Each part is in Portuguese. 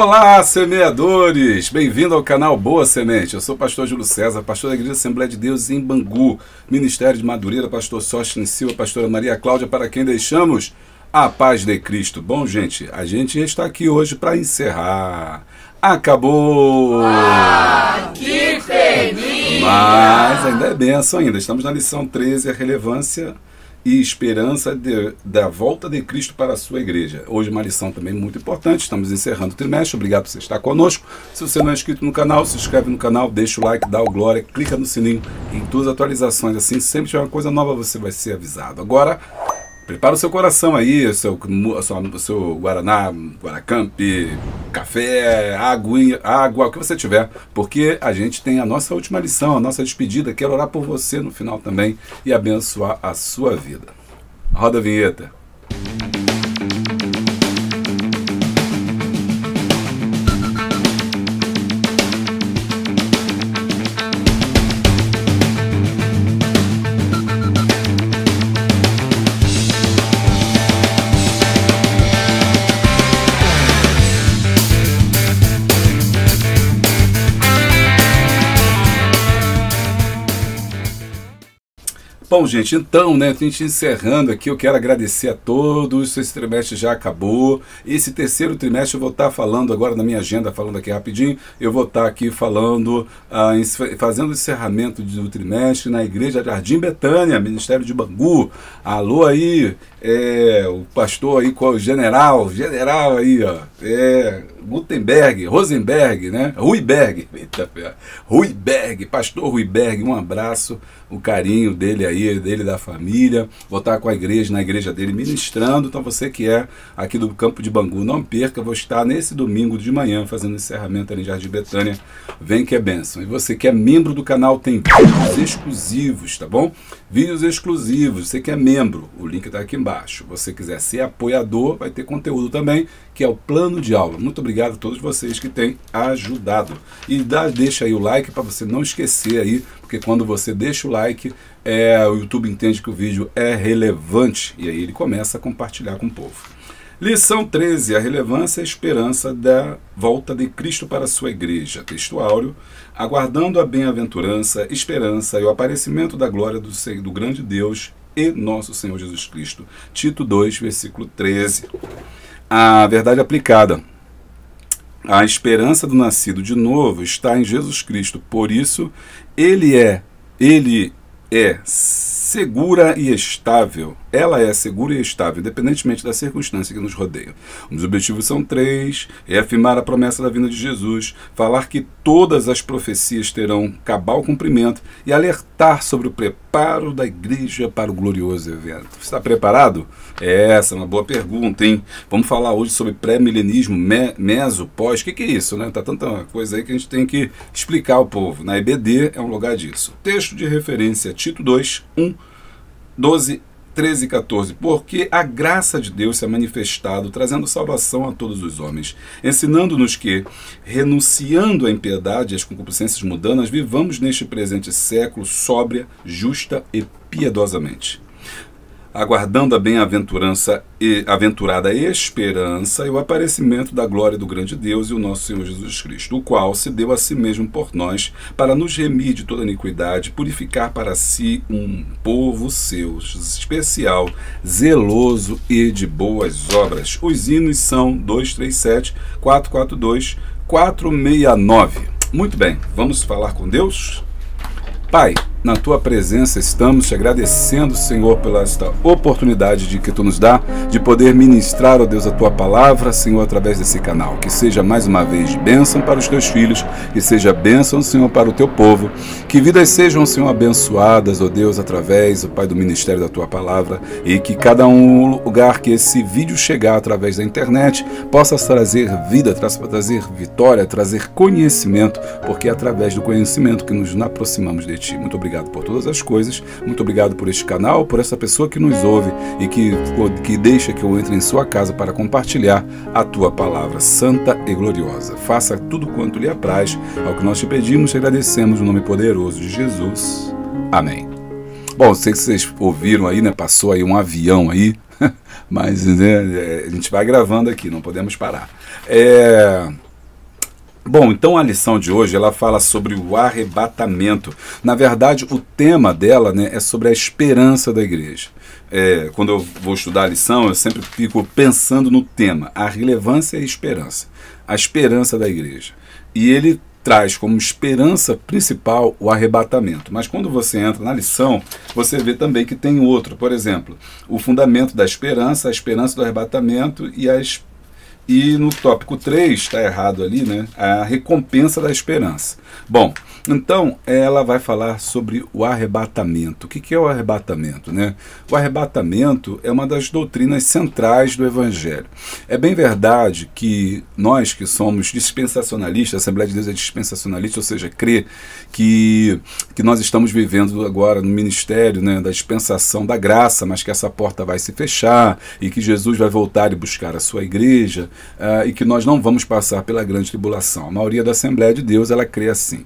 Olá, semeadores! Bem-vindo ao canal Boa Semente. Eu sou o pastor Júlio César, pastor da Igreja Assembleia de Deus em Bangu, Ministério de Madureira, pastor Sóstenes Silva, pastora Maria Cláudia, para quem deixamos a paz de Cristo. Bom, gente, a gente está aqui hoje para encerrar. Acabou! Ah, que peninha! Mas ainda é benção ainda. Estamos na lição 13, a relevância e esperança da volta de Cristo para a sua igreja. Hoje uma lição também muito importante, estamos encerrando o trimestre, obrigado por você estar conosco. Se você não é inscrito no canal, se inscreve no canal, deixa o like, dá o glória, clica no sininho em todas as atualizações, assim sempre tiver uma coisa nova você vai ser avisado. Agora, prepara o seu coração aí, o seu Guaraná, Guaracamp, café, água, o que você tiver, porque a gente tem a nossa última lição, a nossa despedida. Quero orar por você no final também e abençoar a sua vida. Roda a vinheta. Bom, gente, então, né, a gente encerrando aqui, eu quero agradecer a todos. Esse trimestre já acabou. Esse terceiro trimestre eu vou estar falando agora na minha agenda, falando aqui rapidinho, eu vou estar aqui falando, fazendo o encerramento do trimestre na Igreja Jardim Betânia, Ministério de Bangu. Alô aí, o pastor aí, qual o general aí, ó, Gutenberg, Rosenberg, né? Ruiberg, pastor Ruiberg, um abraço, o carinho dele aí, dele da família. Vou estar com a igreja, na igreja dele, ministrando. Então você que é aqui do campo de Bangu, não perca, vou estar nesse domingo de manhã fazendo encerramento ali em Jardim Betânia. Vem que é bênção. E você que é membro do canal tem vídeos exclusivos, tá bom? Vídeos exclusivos, você que é membro, o link está aqui embaixo. Você quiser ser apoiador, vai ter conteúdo também, que é o plano de aula. Muito obrigado a todos vocês que têm ajudado. E deixa aí o like para você não esquecer aí, porque quando você deixa o like, o YouTube entende que o vídeo é relevante e aí ele começa a compartilhar com o povo. Lição 13, a relevância e a esperança da volta de Cristo para a sua igreja. Texto áureo, aguardando a bem-aventurança, esperança e o aparecimento da glória do grande Deus e nosso Senhor Jesus Cristo. Tito 2, versículo 13. A verdade aplicada. A esperança do nascido de novo está em Jesus Cristo. Por isso, ele é segura e estável. Ela é segura e estável, independentemente da circunstância que nos rodeia. Os objetivos são 3, reafirmar a promessa da vinda de Jesus, falar que todas as profecias terão cabal cumprimento e alertar sobre o preparo da igreja para o glorioso evento. Está preparado? Essa é uma boa pergunta, hein? Vamos falar hoje sobre pré-milenismo, meso, pós. O que é isso, né? Tá tanta coisa aí que a gente tem que explicar ao povo. Na EBD é um lugar disso. Texto de referência, Tito 2, 1, 12, 13 e 14. Porque a graça de Deus se é manifestado, trazendo salvação a todos os homens, ensinando-nos que, renunciando à impiedade e às concupiscências mundanas, vivamos neste presente século sóbria, justa e piedosamente, aguardando a bem-aventurança e aventurada esperança e o aparecimento da glória do grande Deus e o nosso Senhor Jesus Cristo, o qual se deu a si mesmo por nós, para nos remir de toda iniquidade, purificar para si um povo seu, especial, zeloso e de boas obras. Os hinos são 237, 442, 469. Muito bem, vamos falar com Deus? Pai, na Tua presença estamos te agradecendo, Senhor, pela esta oportunidade de que Tu nos dá de poder ministrar, ó Deus, a Tua palavra, Senhor, através desse canal. Que seja mais uma vez bênção para os Teus filhos, que seja bênção, Senhor, para o Teu povo. Que vidas sejam, Senhor, abençoadas, ó Deus, através, ó Pai, do ministério da Tua palavra, e que cada lugar que esse vídeo chegar através da internet possa trazer vida, trazer vitória, trazer conhecimento, porque é através do conhecimento que nos aproximamos de Ti. Muito obrigado por todas as coisas, muito obrigado por este canal, por essa pessoa que nos ouve e que deixa que eu entre em sua casa para compartilhar a Tua palavra santa e gloriosa. Faça tudo quanto lhe apraz, ao que nós te pedimos e agradecemos no nome poderoso de Jesus. Amém. Bom, sei que vocês ouviram aí, né? Passou aí um avião aí, mas né, a gente vai gravando aqui, não podemos parar. Bom, então a lição de hoje ela fala sobre o arrebatamento. Na verdade, o tema dela, né, é sobre a esperança da igreja. Quando eu vou estudar a lição, eu sempre fico pensando no tema, a relevância e a esperança. A esperança da igreja. E ele traz como esperança principal o arrebatamento. Mas quando você entra na lição, você vê também que tem outro. Por exemplo, o fundamento da esperança, a esperança do arrebatamento e no tópico 3, está errado ali, né? A recompensa da esperança. Bom, então ela vai falar sobre o arrebatamento. O que é o arrebatamento, né? O arrebatamento é uma das doutrinas centrais do Evangelho. É bem verdade que nós que somos dispensacionalistas, a Assembleia de Deus é dispensacionalista, ou seja, crê que nós estamos vivendo agora no ministério, né, da dispensação da graça, mas que essa porta vai se fechar e que Jesus vai voltar e buscar a sua igreja, e que nós não vamos passar pela grande tribulação. A maioria da Assembleia de Deus, ela crê assim.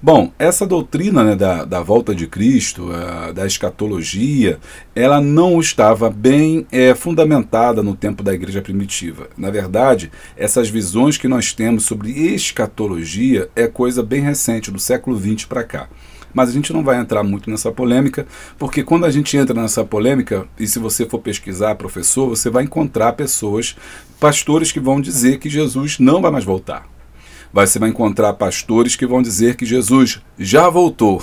Bom, essa doutrina, né, da volta de Cristo, da escatologia, ela não estava bem fundamentada no tempo da igreja primitiva. Na verdade, essas visões que nós temos sobre escatologia é coisa bem recente, do século XX para cá. Mas a gente não vai entrar muito nessa polêmica, porque quando a gente entra nessa polêmica, e se você for pesquisar professor, você vai encontrar pessoas, pastores que vão dizer que Jesus não vai mais voltar. Você vai encontrar pastores que vão dizer que Jesus já voltou.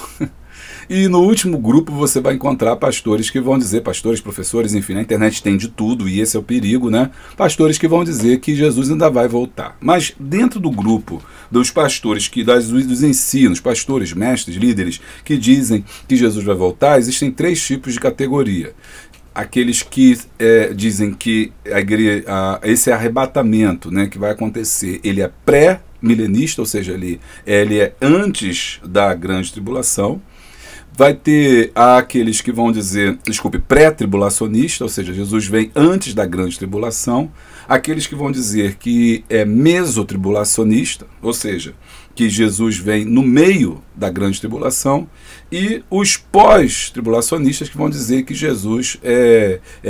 E no último grupo você vai encontrar pastores que vão dizer, pastores, professores, enfim, na internet tem de tudo e esse é o perigo, né? Pastores que vão dizer que Jesus ainda vai voltar. Mas dentro do grupo dos pastores, dos ensinos, pastores, mestres, líderes, que dizem que Jesus vai voltar, existem 3 tipos de categoria. Aqueles que dizem que esse arrebatamento, né, que vai acontecer, ele é pré-milenista, ou seja, ele é antes da grande tribulação. Vai ter aqueles que vão dizer, pré-tribulacionista, ou seja, Jesus vem antes da grande tribulação. Aqueles que vão dizer que é mesotribulacionista, ou seja, que Jesus vem no meio da grande tribulação, e os pós-tribulacionistas que vão dizer que Jesus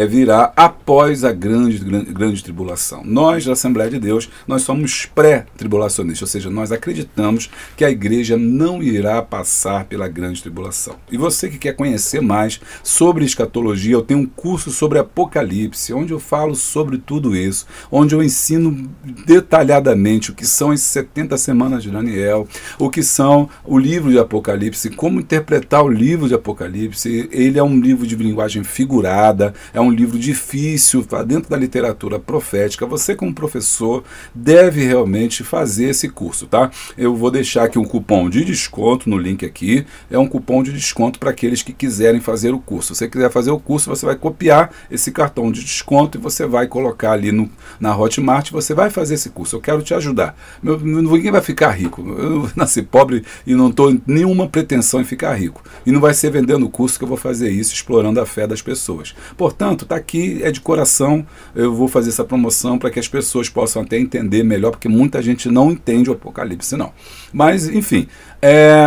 virá após a grande tribulação. Nós, da Assembleia de Deus, nós somos pré-tribulacionistas, ou seja, nós acreditamos que a igreja não irá passar pela grande tribulação. E você que quer conhecer mais sobre escatologia, eu tenho um curso sobre Apocalipse, onde eu falo sobre tudo isso, onde eu ensino detalhadamente o que são as 70 semanas de Daniel, o que são o livro de Apocalipse, como interpretar o livro de Apocalipse. Ele é um livro de linguagem figurada, é um livro difícil, está dentro da literatura profética. Você, como professor, deve realmente fazer esse curso, tá? Eu vou deixar aqui um cupom de desconto no link aqui, é um cupom de desconto para aqueles que quiserem fazer o curso. Se você quiser fazer o curso, você vai copiar esse cartão de desconto e você vai colocar ali na Hotmart, você vai fazer esse curso. Eu quero te ajudar. Ninguém vai ficar rico. Eu nasci pobre e não estou nenhuma pretensão em ficar rico. E não vai ser vendendo o curso que eu vou fazer isso, explorando a fé das pessoas. Portanto, está aqui, é de coração, eu vou fazer essa promoção para que as pessoas possam até entender melhor, porque muita gente não entende o Apocalipse, não. Mas, enfim,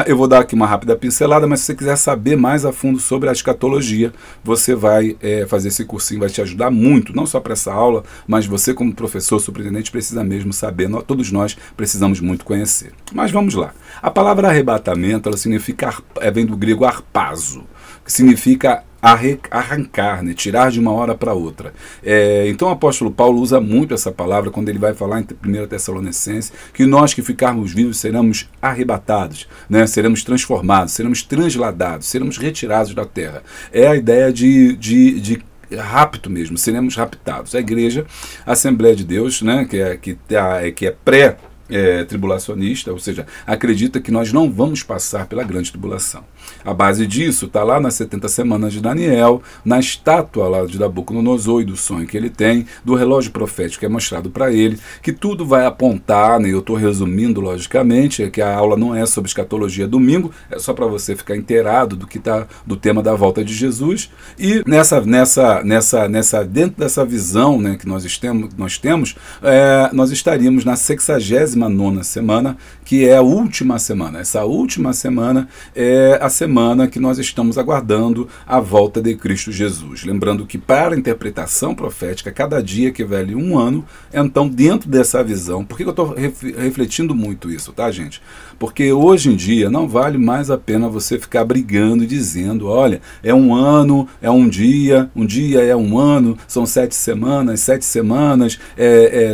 eu vou dar aqui uma rápida pincelada, mas se você quiser saber mais a fundo sobre a escatologia, você vai fazer esse cursinho, vai te ajudar muito, não só para essa aula, mas você como professor, superintendente, precisa mesmo saber, todos nós precisamos muito conhecer. Mas vamos lá. A palavra arrebatamento, ela significa, vem do grego arpazo, que significa arrancar, né? Tirar de uma hora para outra. Então o apóstolo Paulo usa muito essa palavra quando ele vai falar em 1 Tessalonicenses, que nós que ficarmos vivos seremos arrebatados, né? Seremos transformados, seremos transladados, seremos retirados da terra. É a ideia de rapto mesmo, seremos raptados. A igreja, a Assembleia de Deus, né? que é tribulacionista, ou seja, acredita que nós não vamos passar pela grande tribulação. A base disso está lá nas 70 semanas de Daniel, na estátua lá de Nabucodonosor e do sonho que ele tem, do relógio profético que é mostrado para ele, que tudo vai apontar, né, eu estou resumindo logicamente, que a aula não é sobre escatologia domingo, é só para você ficar inteirado do tema da volta de Jesus, e dentro dessa visão, né, que nós temos, nós estaríamos na 69ª semana, que é a última semana. Essa última semana é a semana que nós estamos aguardando a volta de Cristo Jesus. Lembrando que para a interpretação profética, cada dia equivale 1 ano. Então, dentro dessa visão, por que eu estou refletindo muito isso, tá, gente? Porque hoje em dia não vale mais a pena você ficar brigando e dizendo, olha, é 1 ano, é um dia é 1 ano, são 7 semanas, 7 semanas,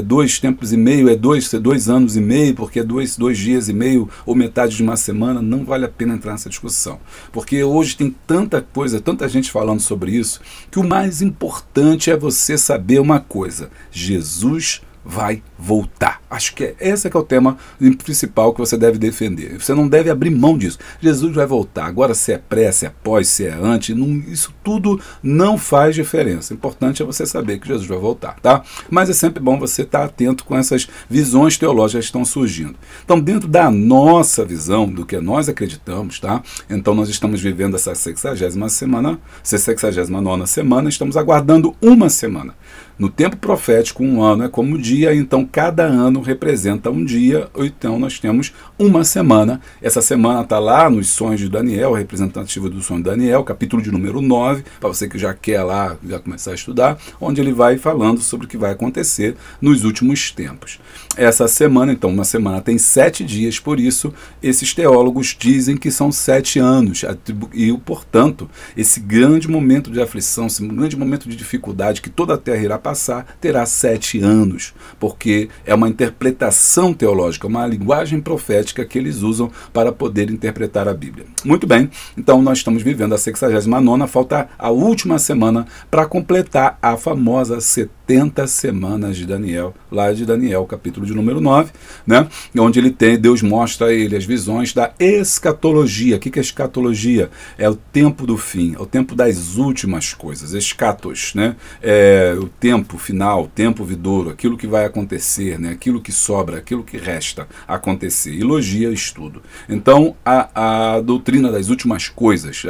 2 tempos e meio, 2 anos e meio, porque é 2 dias e meio ou metade de uma semana. Não vale a pena entrar nessa discussão, porque hoje tem tanta coisa, tanta gente falando sobre isso, que o mais importante é você saber uma coisa: Jesus vai voltar. Acho que esse que é o tema principal que você deve defender. Você não deve abrir mão disso. Jesus vai voltar. Agora, se é pré, se é pós, se é antes, isso tudo não faz diferença. O importante é você saber que Jesus vai voltar, tá? Mas é sempre bom você estar atento com essas visões teológicas que estão surgindo. Então, dentro da nossa visão, do que nós acreditamos, tá? Então, nós estamos vivendo essa 60ª semana, 69ª semana, estamos aguardando uma semana. No tempo profético, 1 ano é como um dia, então cada ano representa um dia, ou então nós temos uma semana. Essa semana está lá nos sonhos de Daniel, representativo do sonho de Daniel, capítulo de número 9, para você que já quer lá, já começar a estudar, onde ele vai falando sobre o que vai acontecer nos últimos tempos. Essa semana, então, uma semana tem 7 dias, por isso esses teólogos dizem que são 7 anos, e portanto, esse grande momento de aflição, esse grande momento de dificuldade que toda a terra irá passar, terá 7 anos, porque é uma interpretação teológica, uma linguagem profética que eles usam para poder interpretar a Bíblia. Muito bem, então nós estamos vivendo a 69ª, falta a última semana para completar a famosa 70 semanas de Daniel, lá de Daniel, capítulo de número 9, né? Onde Deus mostra a ele as visões da escatologia. O que é escatologia? É o tempo do fim, é o tempo das últimas coisas, escatos, né? É o tempo final, o tempo vidouro, aquilo que vai acontecer, né? Aquilo que sobra, aquilo que resta acontecer. E logia, estudo. Então, a doutrina das últimas coisas,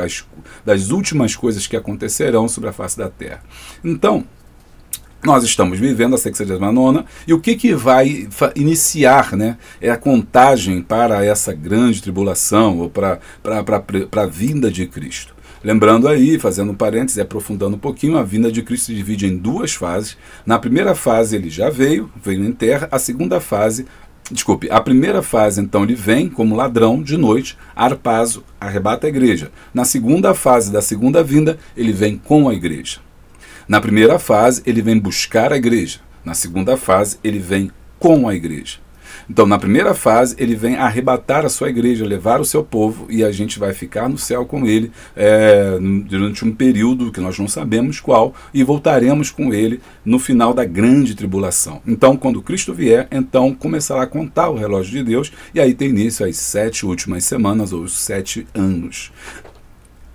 das últimas coisas que acontecerão sobre a face da terra. Então, nós estamos vivendo a 69ª, e o que vai iniciar, né, é a contagem para essa grande tribulação, ou para a vinda de Cristo. Lembrando aí, fazendo um parênteses, aprofundando um pouquinho, a vinda de Cristo se divide em 2 fases. Na primeira fase ele já veio em terra. A primeira fase, então, ele vem como ladrão de noite, harpazo, arrebata a igreja. Na segunda fase da segunda vinda, ele vem com a igreja. Na primeira fase, ele vem buscar a igreja. Na segunda fase, ele vem com a igreja. Então, na primeira fase, ele vem arrebatar a sua igreja, levar o seu povo, e a gente vai ficar no céu com ele durante um período que nós não sabemos qual, e voltaremos com ele no final da grande tribulação. Então, quando Cristo vier, então começará a contar o relógio de Deus, e aí tem início as 7 últimas semanas, ou os 7 anos.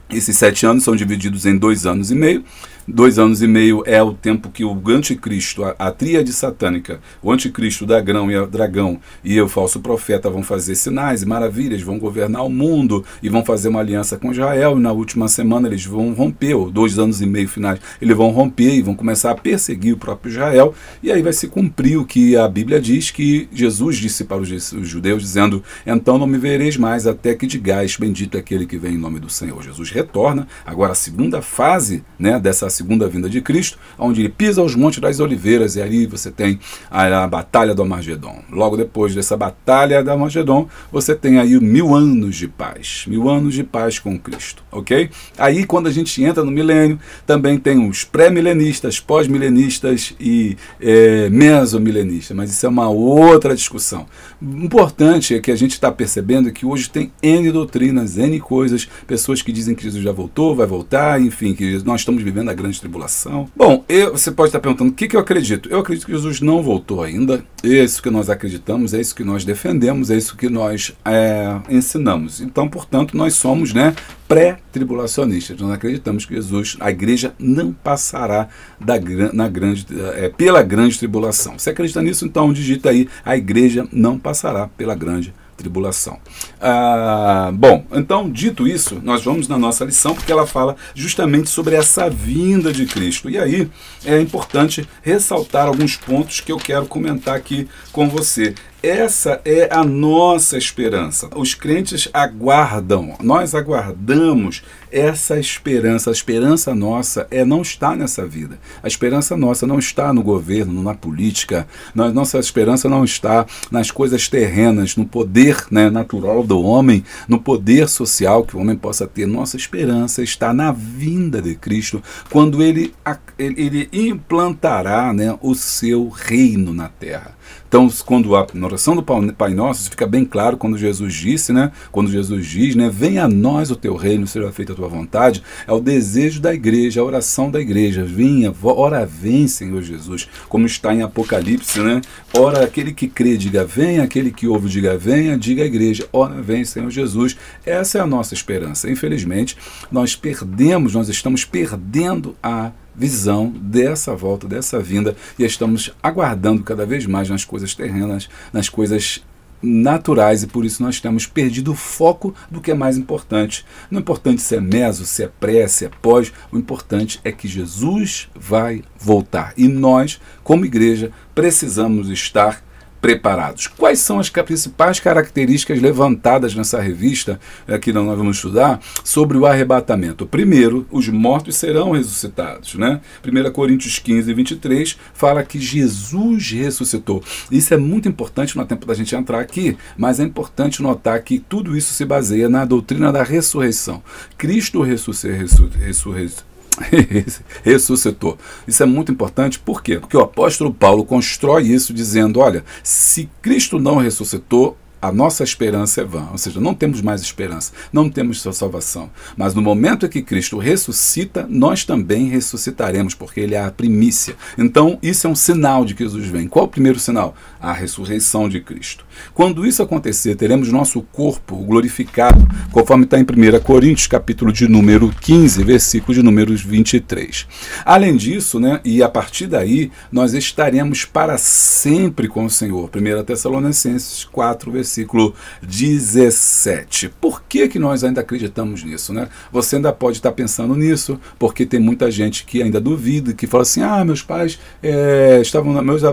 Esses 7 anos são divididos em 2 anos e meio. 2 anos e meio é o tempo que o anticristo, a tríade satânica, o anticristo, o dragão e o falso profeta vão fazer sinais e maravilhas, vão governar o mundo e vão fazer uma aliança com Israel, e na última semana eles vão romper, ou 2 anos e meio finais, eles vão romper e vão começar a perseguir o próprio Israel, e aí vai se cumprir o que a Bíblia diz, que Jesus disse para os judeus, dizendo: então não me vereis mais até que digais, bendito é aquele que vem em nome do Senhor. Jesus retorna, agora a segunda fase, né, dessa segunda vinda de Cristo, onde ele pisa aos montes das oliveiras, e ali você tem a batalha do Armagedon. Logo depois dessa batalha do Armagedon, você tem aí 1000 anos de paz, 1000 anos de paz com Cristo, ok? Aí, quando a gente entra no milênio, também tem os pré-milenistas, pós-milenistas e mesomilenistas, mas isso é uma outra discussão. O importante é que a gente está percebendo que hoje tem N doutrinas, N coisas, pessoas que dizem que Jesus já voltou, vai voltar, enfim, que nós estamos vivendo a grande tribulação. Bom, você pode estar perguntando o que eu acredito. Eu acredito que Jesus não voltou ainda. É isso que nós acreditamos, é isso que nós defendemos, é isso que nós ensinamos. Então, portanto, nós somos, né, pré-tribulacionistas. Nós acreditamos que Jesus, a igreja, não passará pela grande tribulação. Você acredita nisso? Então digita aí: a igreja não passará pela grande tribulação. Bom, então, dito isso, nós vamos na nossa lição, porque ela fala justamente sobre essa vinda de Cristo. E aí é importante ressaltar alguns pontos que eu quero comentar aqui com você. essa é a nossa esperança. Os crentes aguardam, nós aguardamos essa esperança. A esperança nossa não está nessa vida. A esperança nossa não está no governo, na política. Nossa esperança não está nas coisas terrenas, no poder, né, natural do homem, no poder social que o homem possa ter. Nossa esperança está na vinda de Cristo, quando ele implantará, né, o seu reino na terra. Então, quando na oração do Pai Nosso, isso fica bem claro quando Jesus disse, né? Quando Jesus diz, né? Venha a nós o teu reino, seja feita a tua vontade. É o desejo da igreja, a oração da igreja. Venha, ora vem, Senhor Jesus. Como está em Apocalipse, né? Ora aquele que crê, diga venha. Aquele que ouve, diga venha. Diga a igreja, ora vem, Senhor Jesus. Essa é a nossa esperança. Infelizmente, nós estamos perdendo a visão dessa volta, dessa vinda, e estamos aguardando cada vez mais nas coisas terrenas, nas coisas naturais, e por isso nós temos perdido o foco do que é mais importante. Não é importante se é meso, se é pré, se é pós, o importante é que Jesus vai voltar, e nós, como igreja, precisamos estar preparados. Quais são as principais características levantadas nessa revista que nós vamos estudar sobre o arrebatamento? Primeiro, os mortos serão ressuscitados, né? 1 Coríntios 15, 23 fala que Jesus ressuscitou. Isso é muito importante, não há tempo da gente entrar aqui, mas é importante notar que tudo isso se baseia na doutrina da ressurreição. Cristo ressuscitou. Isso é muito importante, por quê? Porque o apóstolo Paulo constrói isso dizendo, olha, se Cristo não ressuscitou, a nossa esperança é vã, ou seja, não temos mais esperança, não temos salvação. Mas no momento em que Cristo ressuscita, nós também ressuscitaremos, porque Ele é a primícia. Então, isso é um sinal de que Jesus vem. Qual o primeiro sinal? A ressurreição de Cristo. Quando isso acontecer, teremos nosso corpo glorificado, conforme está em 1 Coríntios, capítulo de número 15, versículo de números 23. Além disso, né, e a partir daí, nós estaremos para sempre com o Senhor. 1 Tessalonicenses 4, versículo 17. Por que nós ainda acreditamos nisso, né? Você ainda pode estar pensando nisso, porque tem muita gente que ainda duvida, que fala assim, meus pais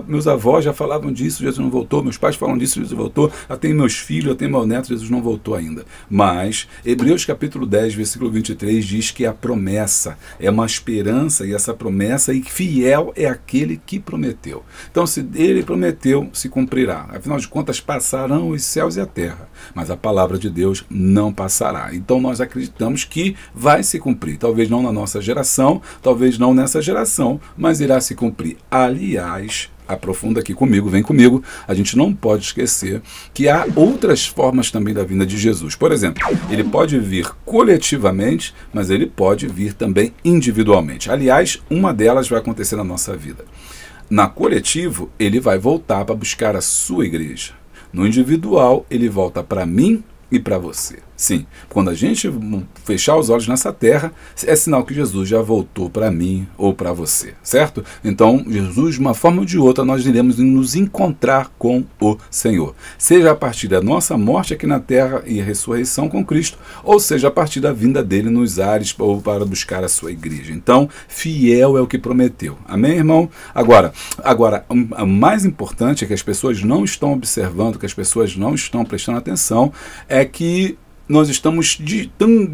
meus avós já falavam disso, Jesus não voltou, meus pais falam disso, Jesus voltou, já tenho meus filhos, já tenho meu neto, Jesus não voltou ainda. Mas Hebreus capítulo 10, versículo 23 diz que a promessa é uma esperança, e essa promessa, e fiel é aquele que prometeu. Então, se ele prometeu, se cumprirá. Afinal de contas, passarão os céus e a terra, mas a palavra de Deus não passará. Então nós acreditamos que vai se cumprir, talvez não na nossa geração, talvez não nessa geração, mas irá se cumprir. Aliás, aprofunda aqui comigo, vem comigo, a gente não pode esquecer que há outras formas também da vinda de Jesus. Por exemplo, ele pode vir coletivamente, mas ele pode vir também individualmente. Aliás, uma delas vai acontecer na nossa vida. Na coletivo, ele vai voltar para buscar a sua igreja. No individual, ele volta para mim e para você. Sim, quando a gente fechar os olhos nessa terra, é sinal que Jesus já voltou para mim ou para você, certo? Então, Jesus, de uma forma ou de outra, nós iremos nos encontrar com o Senhor. Seja a partir da nossa morte aqui na terra e a ressurreição com Cristo, ou seja a partir da vinda dele nos ares ou para buscar a sua igreja. Então, fiel é o que prometeu. Amém, irmão? Agora, o mais importante é que as pessoas não estão observando, que as pessoas não estão prestando atenção, é que nós estamos tão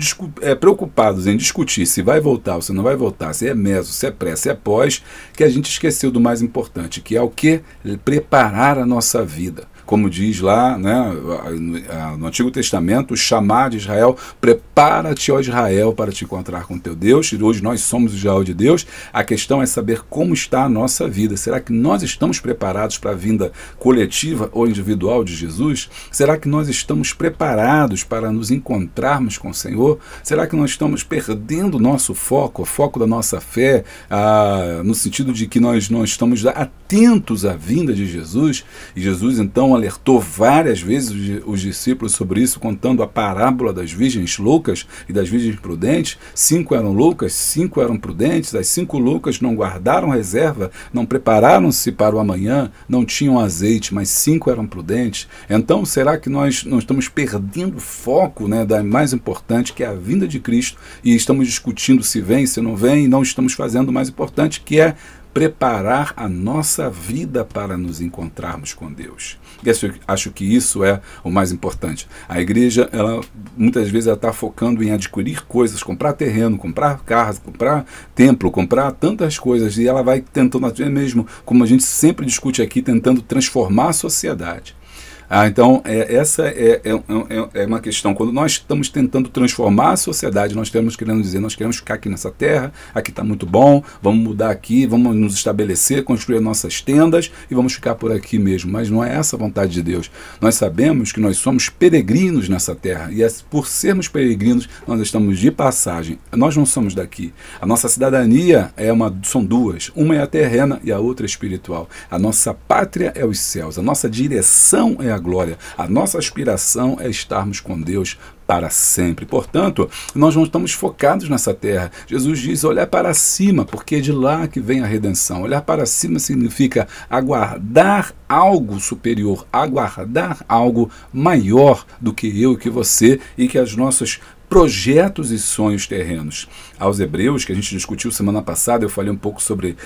preocupados em discutir se vai voltar ou se não vai voltar, se é meso, se é pré, se é pós, que a gente esqueceu do mais importante, que é o que? Preparar a nossa vida. Como diz lá, né, no Antigo Testamento, o chamar de Israel, prepara-te, ó Israel, para te encontrar com teu Deus. E hoje nós somos Israel de Deus. A questão é saber como está a nossa vida. Será que nós estamos preparados para a vinda coletiva ou individual de Jesus? Será que nós estamos preparados para nos encontrarmos com o Senhor? Será que nós estamos perdendo o nosso foco, o foco da nossa fé, no sentido de que nós não estamos atentos à vinda de Jesus? E Jesus, então, alertou várias vezes os discípulos sobre isso, contando a parábola das virgens loucas e das virgens prudentes. 5 eram loucas, 5 eram prudentes. As 5 loucas não guardaram reserva, não prepararam-se para o amanhã, não tinham azeite, mas 5 eram prudentes. Então, será que nós não estamos perdendo foco, né, da mais importante, que é a vinda de Cristo, e estamos discutindo se vem, se não vem, e não estamos fazendo o mais importante, que é preparar a nossa vida para nos encontrarmos com Deus. E acho que isso é o mais importante. A igreja, ela muitas vezes está focando em adquirir coisas, comprar terreno, comprar carros, comprar templo, comprar tantas coisas, e ela vai tentando, até mesmo, como a gente sempre discute aqui, tentando transformar a sociedade. Então, essa é uma questão. Quando nós estamos tentando transformar a sociedade, nós estamos querendo dizer, nós queremos ficar aqui nessa terra, aqui está muito bom, vamos mudar aqui, vamos nos estabelecer, construir nossas tendas e vamos ficar por aqui mesmo. Mas não é essa a vontade de Deus. Nós sabemos que nós somos peregrinos nessa terra, e por sermos peregrinos, nós estamos de passagem. Nós não somos daqui. A nossa cidadania são duas. Uma é a terrena e a outra é espiritual. A nossa pátria é os céus. A nossa direção é a glória. A nossa aspiração é estarmos com Deus para sempre. Portanto, nós não estamos focados nessa terra. Jesus diz olhar para cima, porque é de lá que vem a redenção. Olhar para cima significa aguardar algo superior, aguardar algo maior do que eu e que você e que as nossas projetos e sonhos terrenos. Aos Hebreus, que a gente discutiu semana passada, eu falei um pouco sobre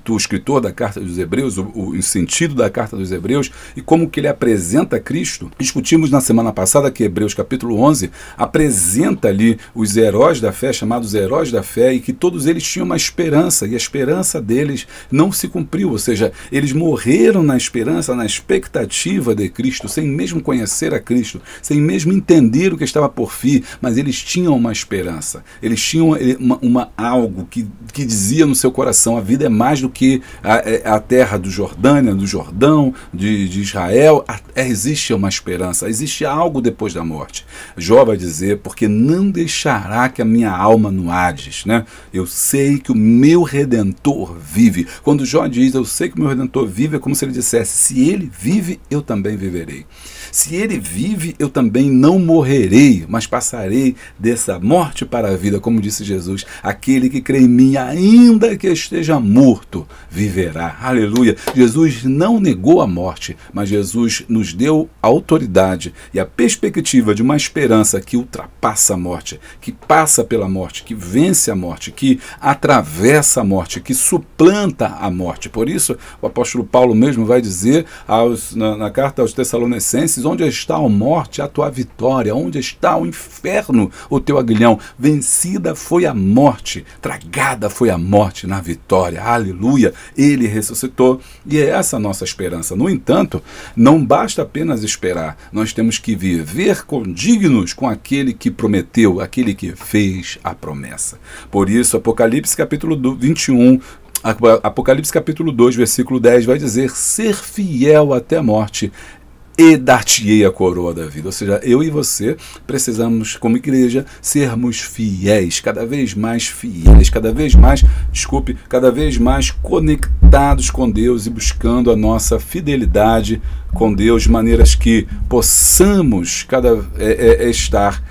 o escritor da Carta dos Hebreus, o sentido da Carta dos Hebreus e como que ele apresenta Cristo. Discutimos na semana passada que Hebreus capítulo 11 apresenta ali os heróis da fé, chamados heróis da fé, e que todos eles tinham uma esperança, e a esperança deles não se cumpriu, ou seja, eles morreram na esperança, na expectativa de Cristo, sem mesmo conhecer a Cristo, sem mesmo entender o que estava por vir, mas eles tinham uma esperança, eles tinham algo que dizia no seu coração, a vida é mais do que a terra do Jordânia, do Jordão, de Israel. Existe uma esperança, existe algo depois da morte. Jó vai dizer, porque não deixará que a minha alma no Hades, né? Eu sei que o meu Redentor vive. Quando Jó diz, eu sei que o meu Redentor vive, é como se ele dissesse, se ele vive, eu também viverei. Se ele vive, eu também não morrerei, mas passarei dessa morte para a vida, como disse Jesus, aquele que crê em mim, ainda que esteja morto, viverá. Aleluia! Jesus não negou a morte, mas Jesus nos deu a autoridade e a perspectiva de uma esperança que ultrapassa a morte, que passa pela morte, que vence a morte, que atravessa a morte, que suplanta a morte. Por isso, o apóstolo Paulo mesmo vai dizer na carta aos Tessalonicenses, onde está a morte, a tua vitória? Onde está o inferno, o teu aguilhão? Vencida foi a morte, tragada foi a morte na vitória. Aleluia! Ele ressuscitou e é essa a nossa esperança. No entanto, não basta apenas esperar, nós temos que viver condignos com aquele que prometeu, aquele que fez a promessa. Por isso, Apocalipse capítulo 21, Apocalipse capítulo 2, versículo 10 vai dizer, ser fiel até a morte e dar-te-ei a coroa da vida. Ou seja, eu e você precisamos, como igreja, sermos fiéis, cada vez mais conectados com Deus e buscando a nossa fidelidade com Deus, de maneiras que possamos estar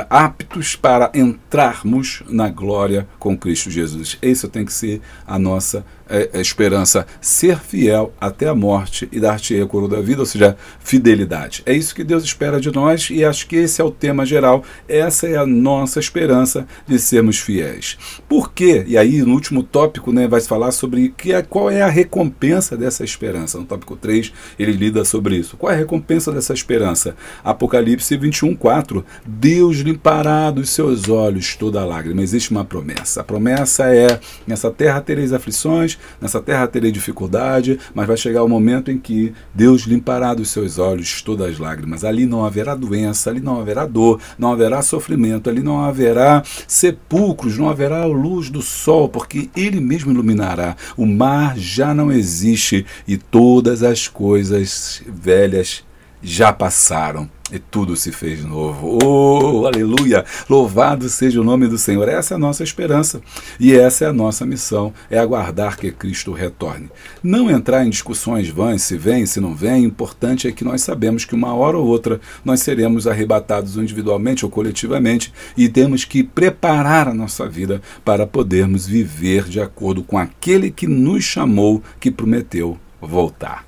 aptos para entrarmos na glória com Cristo Jesus. Isso tem que ser a nossa esperança, ser fiel até a morte e dar-te-ei a coroa da vida, ou seja, fidelidade. É isso que Deus espera de nós e acho que esse é o tema geral, essa é a nossa esperança de sermos fiéis. Por quê? E aí no último tópico, né, vai falar sobre qual é a recompensa dessa esperança. No tópico 3 ele lida sobre isso. Qual é a recompensa dessa esperança? Apocalipse 21:4, Deus limpará dos seus olhos toda lágrima. Existe uma promessa. A promessa é, nessa terra tereis aflições, nessa terra terei dificuldade, mas vai chegar o momento em que Deus limpará dos seus olhos todas as lágrimas. Ali não haverá doença, ali não haverá dor, não haverá sofrimento, ali não haverá sepulcros, não haverá luz do sol, porque Ele mesmo iluminará. O mar já não existe e todas as coisas velhas já passaram. E tudo se fez novo. Oh, aleluia! Louvado seja o nome do Senhor. Essa é a nossa esperança. E essa é a nossa missão. É aguardar que Cristo retorne. Não entrar em discussões vãs, se vem, se não vem. O importante é que nós sabemos que uma hora ou outra nós seremos arrebatados individualmente ou coletivamente. E temos que preparar a nossa vida para podermos viver de acordo com aquele que nos chamou, que prometeu voltar.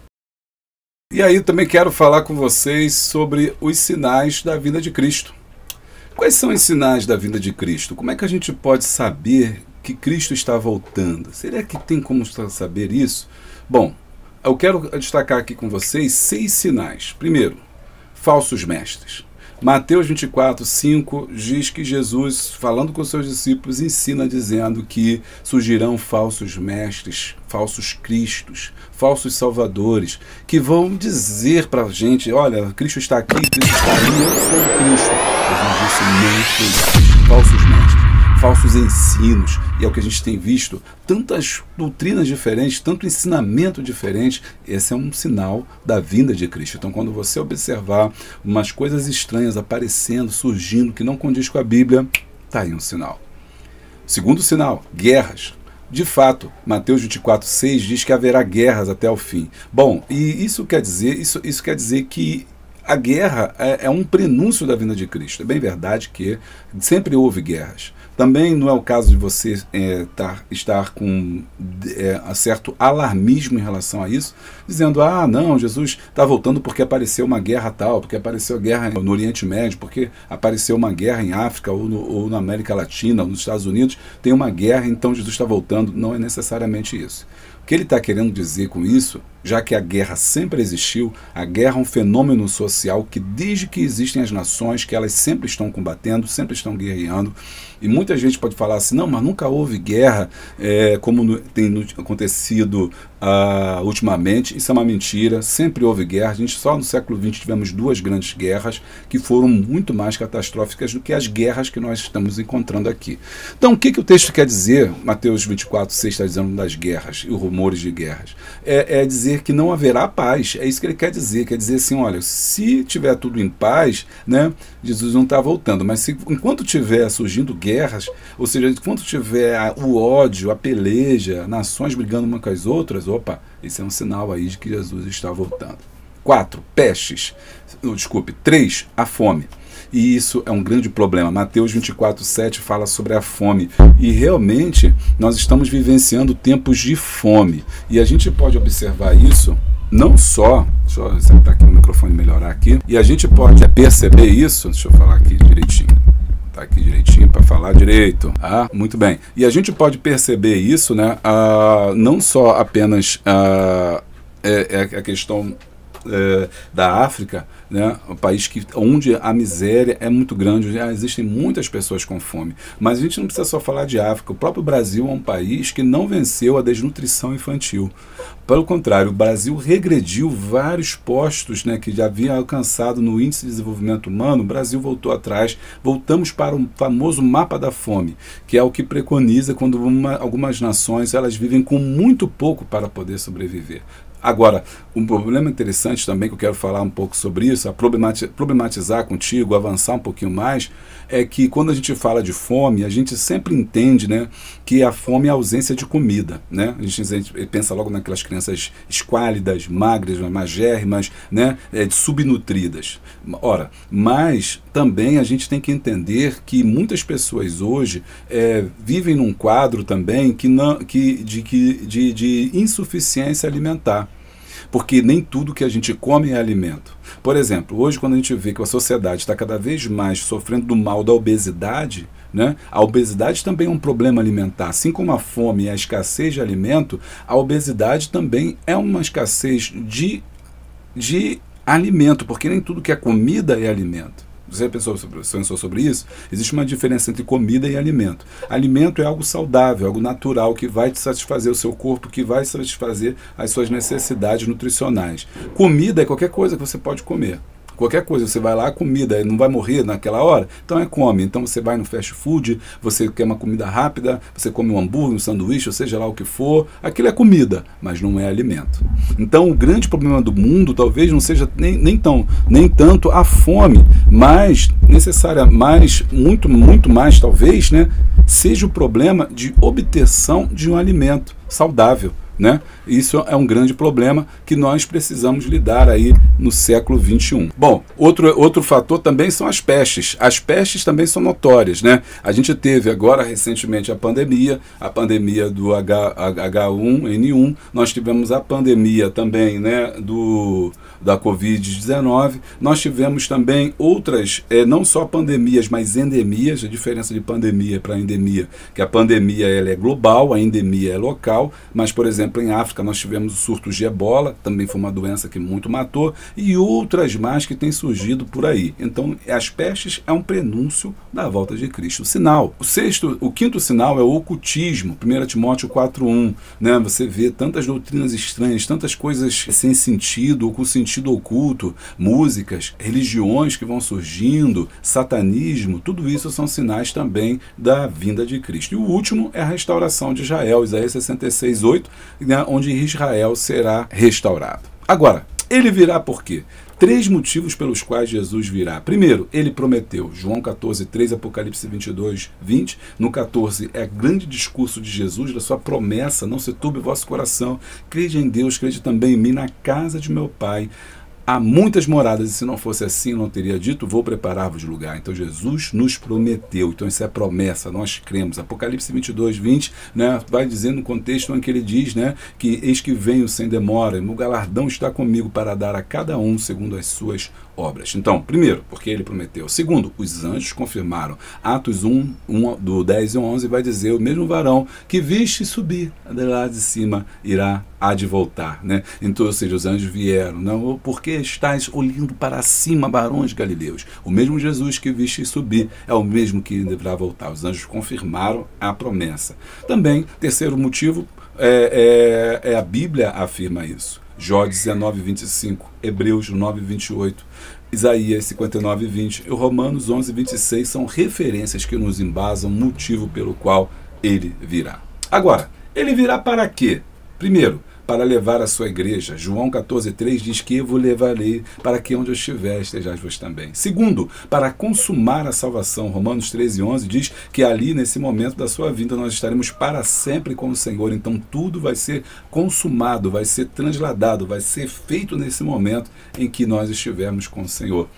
E aí também quero falar com vocês sobre os sinais da vinda de Cristo. Quais são os sinais da vinda de Cristo? Como é que a gente pode saber que Cristo está voltando? Será que tem como saber isso? Bom, eu quero destacar aqui com vocês 6 sinais. Primeiro, falsos mestres. Mateus 24, 5 diz que Jesus, falando com seus discípulos, ensina dizendo que surgirão falsos mestres, falsos cristos, falsos salvadores, que vão dizer para a gente, olha, Cristo está aqui, Cristo está ali, eu sou o Cristo. Jesus disse, não, falsos mestres, falsos ensinos, e é o que a gente tem visto, tantas doutrinas diferentes, tanto ensinamento diferente. Esse é um sinal da vinda de Cristo. Então, quando você observar umas coisas estranhas aparecendo, surgindo, que não condiz com a Bíblia, está aí um sinal. Segundo sinal, guerras. De fato, Mateus 24, 6 diz que haverá guerras até o fim. Bom, e isso quer dizer, isso quer dizer que a guerra é um prenúncio da vinda de Cristo. É bem verdade que sempre houve guerras. Também não é o caso de você estar com certo alarmismo em relação a isso, dizendo, ah, não, Jesus está voltando porque apareceu uma guerra tal, porque apareceu guerra no Oriente Médio, porque apareceu uma guerra em África ou na América Latina, ou nos Estados Unidos, tem uma guerra, então Jesus está voltando. Não é necessariamente isso. O que ele está querendo dizer com isso, já que a guerra sempre existiu, a guerra é um fenômeno social que desde que existem as nações, que elas sempre estão combatendo, sempre estão guerreando, e muita gente pode falar assim, não, mas nunca houve guerra como tem acontecido ultimamente. Isso é uma mentira, sempre houve guerra. A gente só no século XX tivemos 2 grandes guerras que foram muito mais catastróficas do que as guerras que nós estamos encontrando aqui. Então, o que o texto quer dizer? Mateus 24, 6 está dizendo das guerras e rumores de guerras. É dizer que não haverá paz. É isso que ele quer dizer assim, olha, se tiver tudo em paz, né, Jesus não está voltando, mas enquanto tiver surgindo guerras, ou seja, enquanto tiver o ódio, a peleja, nações brigando umas com as outras, opa, esse é um sinal aí de que Jesus está voltando. 4, pestes. 3, a fome. E isso é um grande problema. Mateus 24, 7 fala sobre a fome. E realmente nós estamos vivenciando tempos de fome. E a gente pode observar isso não só... Deixa eu sentar aqui no microfone, melhorar aqui. E a gente pode perceber isso... Deixa eu falar aqui direitinho. Tá aqui direitinho para falar direito. Muito bem. E a gente pode perceber isso, né? Não só apenas a questão da África, né, um país onde a miséria é muito grande, já existem muitas pessoas com fome. Mas a gente não precisa só falar de África. O próprio Brasil é um país que não venceu a desnutrição infantil. Pelo contrário, o Brasil regrediu vários postos, né, que já havia alcançado no Índice de Desenvolvimento Humano. O Brasil voltou atrás, voltamos para o famoso mapa da fome, que é o que preconiza quando algumas nações elas vivem com muito pouco para poder sobreviver. Agora, um problema interessante também que eu quero falar um pouco sobre isso, problematizar contigo, avançar um pouquinho mais, é que quando a gente fala de fome, a gente sempre entende, né, que a fome é a ausência de comida, né? A gente pensa logo naquelas crianças esquálidas, magras, magérrimas, né, subnutridas. Ora, mas também a gente tem que entender que muitas pessoas hoje vivem num quadro também de insuficiência alimentar. Porque nem tudo que a gente come é alimento. Por exemplo, hoje quando a gente vê que a sociedade está cada vez mais sofrendo do mal da obesidade, né? A obesidade também é um problema alimentar. Assim como a fome e a escassez de alimento, a obesidade também é uma escassez de alimento, porque nem tudo que é comida é alimento. Você pensou sobre isso? Existe uma diferença entre comida e alimento. Alimento é algo saudável, algo natural, que vai te satisfazer o seu corpo, que vai satisfazer as suas necessidades nutricionais. Comida é qualquer coisa que você pode comer. Qualquer coisa, você vai lá, comida, não vai morrer naquela hora, então come. Então você vai no fast food, você quer uma comida rápida, você come um hambúrguer, um sanduíche, ou seja lá o que for, aquilo é comida, mas não é alimento. Então o grande problema do mundo talvez não seja nem tanto a fome, mas muito mais talvez, né, seja o problema de obtenção de um alimento saudável. né? Isso é um grande problema que nós precisamos lidar aí no século XXI. Bom, outro fator também são as pestes. As pestes também são notórias, né? A gente teve agora recentemente a pandemia do H1N1, nós tivemos a pandemia também, né, da Covid-19, nós tivemos também outras, não só pandemias, mas endemias. A diferença de pandemia para endemia, que a pandemia ela é global, a endemia é local, mas, por exemplo, em África nós tivemos o surto de ebola, também foi uma doença que muito matou, e outras mais que têm surgido por aí. Então, as pestes é um prenúncio da volta de Cristo. O sinal. O quinto sinal é o ocultismo, 1 Timóteo 4:1, né? Você vê tantas doutrinas estranhas, tantas coisas sem sentido, ou com sentido oculto, músicas, religiões que vão surgindo, satanismo, tudo isso são sinais também da vinda de Cristo. E o último é a restauração de Israel, Isaías 66:8, né, onde Israel será restaurado. Agora, ele virá por quê? 3 motivos pelos quais Jesus virá. Primeiro, ele prometeu, João 14:3, Apocalipse 22:20. No 14 é grande discurso de Jesus, da sua promessa: não se turbe o vosso coração, crede em Deus, crede também em mim. Na casa de meu Pai há muitas moradas, e se não fosse assim, eu não teria dito, vou preparar-vos lugar. Então Jesus nos prometeu, então isso é promessa, nós cremos. Apocalipse 22:20, né, vai dizendo no contexto em que ele diz, né, que eis que venho sem demora, e o galardão está comigo para dar a cada um segundo as suas obras. Então, primeiro, porque ele prometeu. Segundo, os anjos confirmaram. Atos 1, do 10 e 11, vai dizer: o mesmo varão que viste subir de lá de cima há de voltar, né? Então, ou seja, os anjos vieram. Não, porque estáis olhando para cima, barões galileus? O mesmo Jesus que viste subir é o mesmo que deverá voltar. Os anjos confirmaram a promessa. Também, terceiro motivo, a Bíblia afirma isso. Jó 19:25, Hebreus 9:28, Isaías 59:20 e Romanos 11:26 são referências que nos embasam, motivo pelo qual ele virá. Agora, ele virá para quê? Primeiro, para levar a sua igreja. João 14:3 diz que eu vos levarei para que onde eu estiver estejais vós também. Segundo, para consumar a salvação. Romanos 13:11 diz que ali, nesse momento da sua vida, nós estaremos para sempre com o Senhor. Então tudo vai ser consumado, vai ser transladado, vai ser feito nesse momento em que nós estivermos com o Senhor.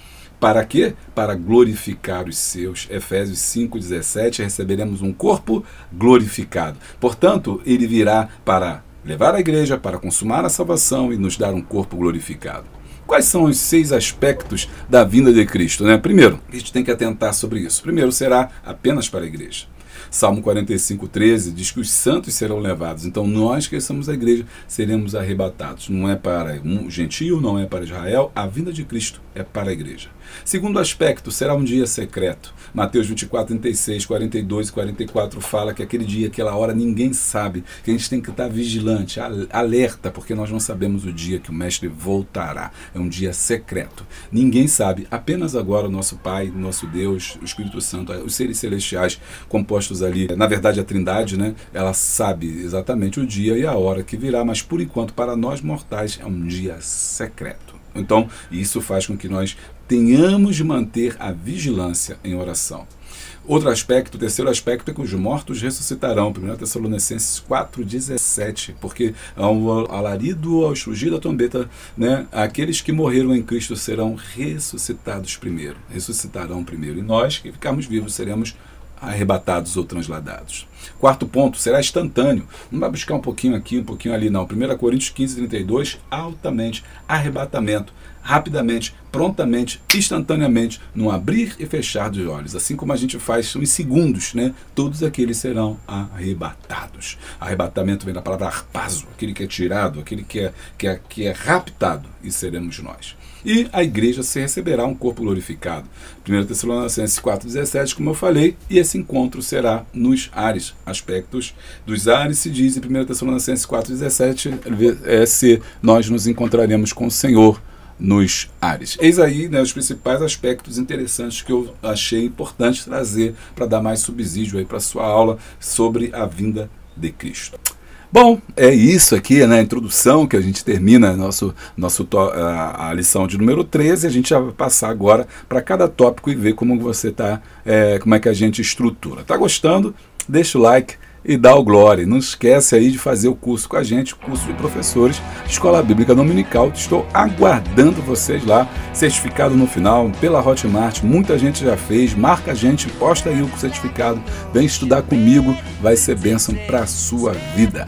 Para quê? Para glorificar os seus. Efésios 5:17, receberemos um corpo glorificado. Portanto, ele virá para levar a igreja, para consumar a salvação e nos dar um corpo glorificado. Quais são os 6 aspectos da vinda de Cristo, né? Primeiro, a gente tem que atentar sobre isso. Primeiro, será apenas para a igreja. Salmo 45:13 diz que os santos serão levados. Então, nós que somos a igreja seremos arrebatados. Não é para um gentio, não é para Israel. A vinda de Cristo é para a igreja. Segundo aspecto, será um dia secreto. Mateus 24:36, 42 e 44 fala que aquele dia, aquela hora, ninguém sabe, que a gente tem que estar vigilante, alerta, porque nós não sabemos o dia que o Mestre voltará. É um dia secreto. Ninguém sabe, apenas agora o nosso Pai, nosso Deus, o Espírito Santo, os seres celestiais compostos ali, na verdade a Trindade, né? Ela sabe exatamente o dia e a hora que virá, mas por enquanto para nós mortais é um dia secreto. Então, isso faz com que nós tenhamos de manter a vigilância em oração. Outro aspecto, o terceiro aspecto, é que os mortos ressuscitarão. 1 Tessalonicenses 4:17, porque ao alarido, ao estrugir da trombeta, né, aqueles que morreram em Cristo serão ressuscitados primeiro, ressuscitarão primeiro. E nós, que ficarmos vivos, seremos arrebatados ou transladados. Quarto ponto, será instantâneo. Não vai buscar um pouquinho aqui, um pouquinho ali, não. 1 Coríntios 15:32, altamente, arrebatamento, rapidamente, prontamente, instantaneamente, num abrir e fechar dos olhos. Assim como a gente faz em segundos, né? Todos aqueles serão arrebatados. Arrebatamento vem da palavra harpazo, aquele que é tirado, aquele que é raptado, e seremos nós. E a igreja se receberá um corpo glorificado. 1 Tessalonicenses 4:17, como eu falei, e esse encontro será nos ares. Aspectos dos ares se diz em 1 Tessalonicenses 4:17, se nós nos encontraremos com o Senhor nos ares. Eis aí, né, os principais aspectos interessantes que eu achei importante trazer para dar mais subsídio aí para a sua aula sobre a vinda de Cristo. Bom, é isso aqui, né, a introdução que a gente termina a lição de número 13. A gente já vai passar agora para cada tópico e ver como você tá, como é que a gente estrutura. Tá gostando? Deixa o like, e dá o glória. Não esquece aí de fazer o curso com a gente, o curso de professores de Escola Bíblica Dominical. Estou aguardando vocês lá, certificado no final, pela Hotmart. Muita gente já fez, marca a gente, posta aí o certificado, vem estudar comigo, vai ser bênção para a sua vida.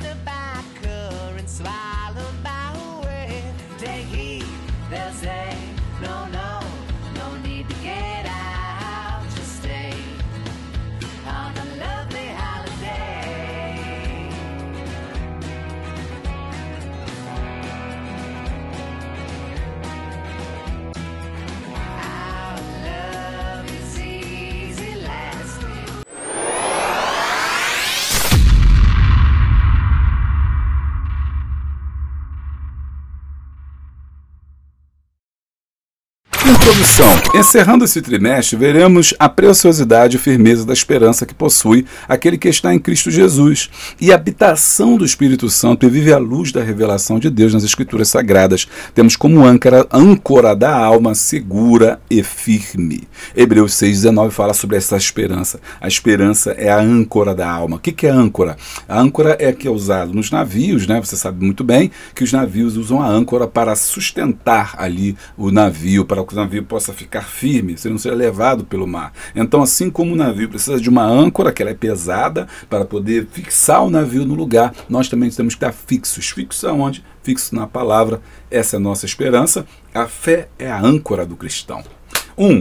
Introdução. Encerrando esse trimestre, veremos a preciosidade e firmeza da esperança que possui aquele que está em Cristo Jesus e a habitação do Espírito Santo e vive à luz da revelação de Deus nas Escrituras Sagradas. Temos como âncora da alma segura e firme. Hebreus 6,19 fala sobre essa esperança. A esperança é a âncora da alma. O que é âncora? A âncora é que é usado nos navios, né? Você sabe muito bem que os navios usam a âncora para sustentar ali o navio, para que o navio possa ficar firme, se não ser levado pelo mar. Então, assim como o navio precisa de uma âncora, que ela é pesada, para poder fixar o navio no lugar, nós também temos que estar fixos. Fixos aonde? Fixos na palavra. Essa é a nossa esperança. A fé é a âncora do cristão.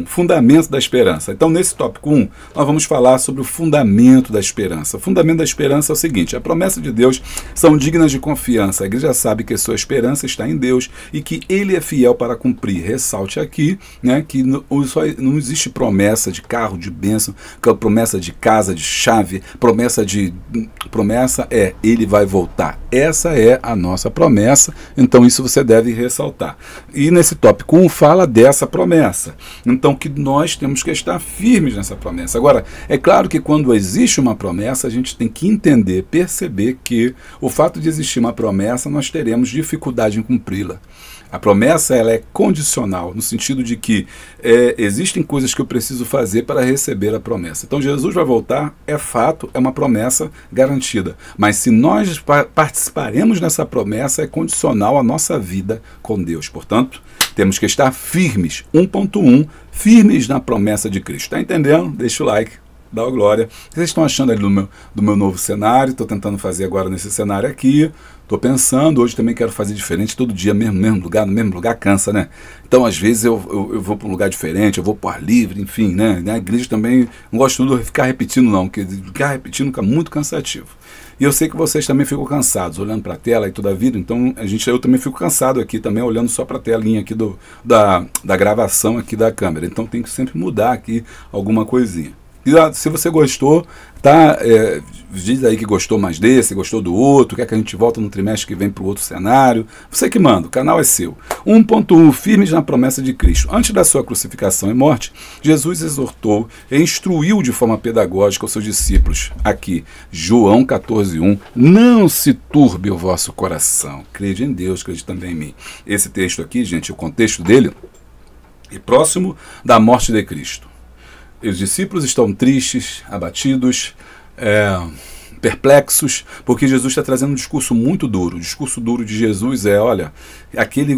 Fundamento da esperança. Então, nesse tópico 1, nós vamos falar sobre o fundamento da esperança. O fundamento da esperança é o seguinte: a promessa de Deus são dignas de confiança. A igreja sabe que a sua esperança está em Deus e que Ele é fiel para cumprir. Ressalte aqui, né, que não existe promessa de carro, de bênção, promessa de casa, de chave, promessa é Ele vai voltar. Essa é a nossa promessa, então isso você deve ressaltar. E nesse tópico 1 fala dessa promessa. Então, que nós temos que estar firmes nessa promessa. Agora, é claro que quando existe uma promessa, a gente tem que entender, perceber que o fato de existir uma promessa, nós teremos dificuldade em cumpri-la. A promessa, ela é condicional, no sentido de que existem coisas que eu preciso fazer para receber a promessa. Então, Jesus vai voltar, é fato, é uma promessa garantida. Mas se nós participaremos nessa promessa, é condicional a nossa vida com Deus. Portanto, temos que estar firmes. 1.1, firmes na promessa de Cristo. Está entendendo? Deixa o like, dá o glória. O que vocês estão achando ali do meu novo cenário? Estou tentando fazer agora nesse cenário aqui. Estou pensando, hoje também quero fazer diferente, todo dia, no mesmo lugar cansa, né? Então, às vezes, eu vou para um lugar diferente, eu vou para o ar livre, enfim, né? Na igreja também, não gosto de ficar repetindo, não, porque ficar repetindo fica muito cansativo. E eu sei que vocês também ficam cansados, olhando para a tela aí toda a vida, então eu também fico cansado aqui também, olhando só para a telinha aqui da gravação aqui da câmera. Então, tem que sempre mudar aqui alguma coisinha. E se você gostou, tá? Diz aí que gostou mais desse, gostou do outro, quer que a gente volta no trimestre que vem para o outro cenário. Você que manda, o canal é seu. 1.1, firmes na promessa de Cristo. Antes da sua crucificação e morte, Jesus exortou e instruiu de forma pedagógica os seus discípulos. Aqui, João 14:1, não se turbe o vosso coração. Crede em Deus, crede também em mim. Esse texto aqui, gente, o contexto dele é próximo da morte de Cristo. Os discípulos estão tristes, abatidos, perplexos, porque Jesus está trazendo um discurso muito duro. O discurso duro de Jesus é, olha,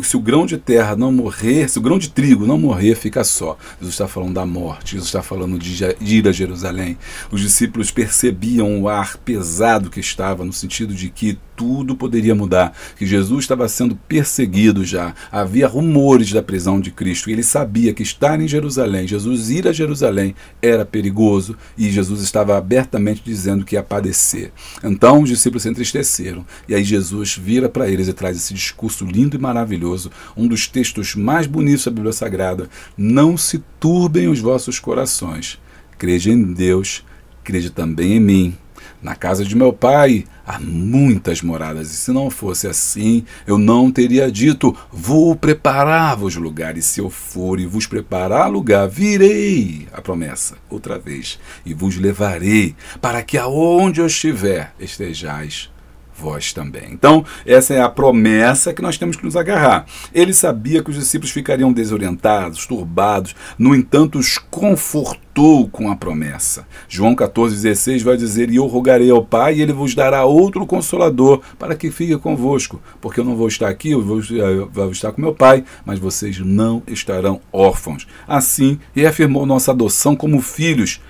se o grão de terra não morrer, se o grão de trigo não morrer, fica só. Jesus está falando da morte, Jesus está falando de ir a Jerusalém. Os discípulos percebiam o ar pesado que estava, no sentido de que tudo poderia mudar, que Jesus estava sendo perseguido já, havia rumores da prisão de Cristo, e ele sabia que estar em Jerusalém, Jesus ir a Jerusalém, era perigoso, e Jesus estava abertamente dizendo que ia padecer. Então os discípulos se entristeceram, e aí Jesus vira para eles e traz esse discurso lindo e maravilhoso, um dos textos mais bonitos da Bíblia Sagrada: não se turbem os vossos corações, crede em Deus, crede também em mim. Na casa de meu pai há muitas moradas, e se não fosse assim, eu não teria dito, vou preparar-vos lugar, e se eu for e vos preparar lugar, virei, a promessa, outra vez, e vos levarei, para que aonde eu estiver, estejais vós também. Então, essa é a promessa que nós temos que nos agarrar. Ele sabia que os discípulos ficariam desorientados, turbados, no entanto, os confortou com a promessa. João 14,16 vai dizer: e eu rogarei ao Pai, e ele vos dará outro consolador, para que fique convosco, porque eu não vou estar aqui, eu vou estar com meu Pai, mas vocês não estarão órfãos. Assim, reafirmou nossa adoção como filhos.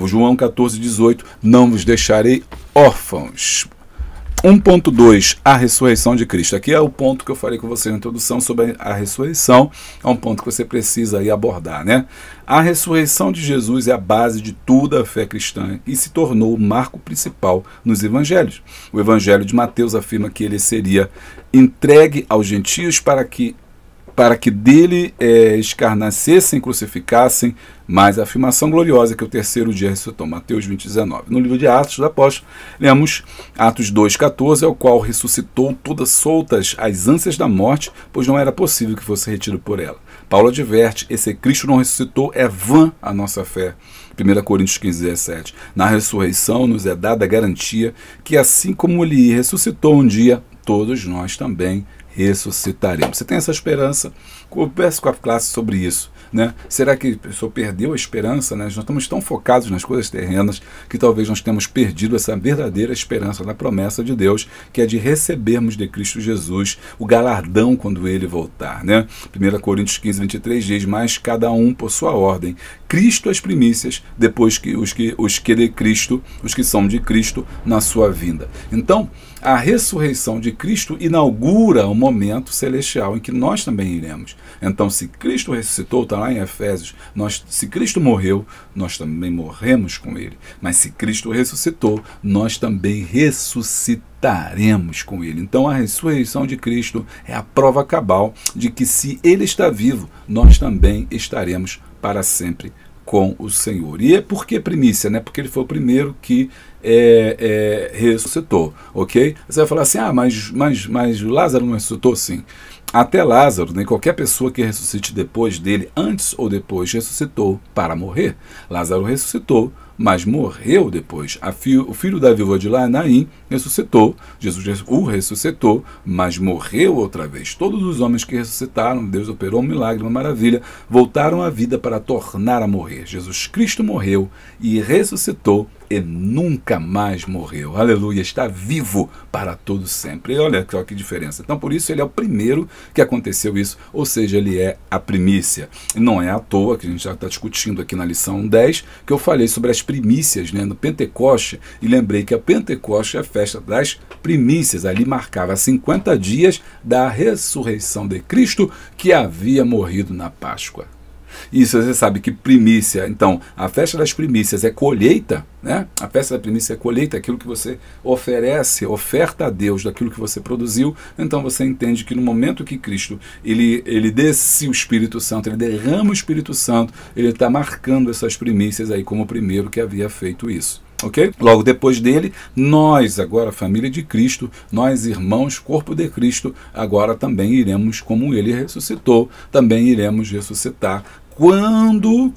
João 14,18, não vos deixarei órfãos. 1.2, a ressurreição de Cristo. Aqui é o ponto que eu falei com você na introdução sobre a ressurreição. É um ponto que você precisa aí abordar, né? A ressurreição de Jesus é a base de toda a fé cristã e se tornou o marco principal nos evangelhos. O evangelho de Mateus afirma que ele seria entregue aos gentios para que dele escarnecessem, crucificassem, mas a afirmação gloriosa que o terceiro dia ressuscitou, Mateus 20:19. No livro de Atos dos Apóstolos, lemos Atos 2:14, ao qual ressuscitou todas soltas as ânsias da morte, pois não era possível que fosse retido por ela. Paulo adverte: esse Cristo não ressuscitou, é vã a nossa fé. 1 Coríntios 15:17. Na ressurreição nos é dada a garantia que assim como ele ressuscitou um dia, todos nós também ressuscitaremos. Você tem essa esperança? Converse com a classe sobre isso, né? Será que a pessoa perdeu a esperança, né? Nós estamos tão focados nas coisas terrenas que talvez nós tenhamos perdido essa verdadeira esperança na promessa de Deus, que é de recebermos de Cristo Jesus o galardão quando ele voltar, né? 1 Coríntios 15:23 diz: mas cada um por sua ordem, Cristo as primícias, depois que os que são de Cristo na sua vinda. Então, a ressurreição de Cristo inaugura o momento celestial em que nós também iremos. Então, se Cristo ressuscitou, está lá em Efésios, se Cristo morreu, nós também morremos com ele. Mas se Cristo ressuscitou, nós também ressuscitaremos com ele. Então, a ressurreição de Cristo é a prova cabal de que se ele está vivo, nós também estaremos para sempre com o Senhor. E é por que primícia, né? Porque ele foi o primeiro que ressuscitou, ok? Você vai falar assim: mas Lázaro não ressuscitou? Sim. Até Lázaro, nem qualquer pessoa que ressuscite depois dele, antes ou depois, ressuscitou para morrer. Lázaro ressuscitou, mas morreu depois. O filho da viúva de Naim ressuscitou, Jesus o ressuscitou, mas morreu outra vez. Todos os homens que ressuscitaram, Deus operou um milagre, uma maravilha, voltaram à vida para tornar a morrer. Jesus Cristo morreu e ressuscitou e nunca mais morreu. Aleluia, está vivo para todo sempre. E olha só que diferença. Então, por isso, ele é o primeiro que aconteceu isso, ou seja, ele é a primícia. E não é à toa que a gente já está discutindo aqui na lição 10, que eu falei sobre as primícias, né, no Pentecoste, e lembrei que a Pentecoste é a festa das primícias. Ali marcava 50 dias da ressurreição de Cristo, que havia morrido na Páscoa. Isso, você sabe que primícia, então, a festa das primícias é colheita, né? A festa da primícia é colheita, aquilo que você oferta a Deus daquilo que você produziu. Então você entende que no momento que Cristo, ele desce o Espírito Santo, ele derrama o Espírito Santo, ele está marcando essas primícias aí como o primeiro que havia feito isso. Ok? Logo depois dele, nós, agora família de Cristo, nós irmãos, corpo de Cristo, agora também iremos, como ele ressuscitou, também iremos ressuscitar. Quando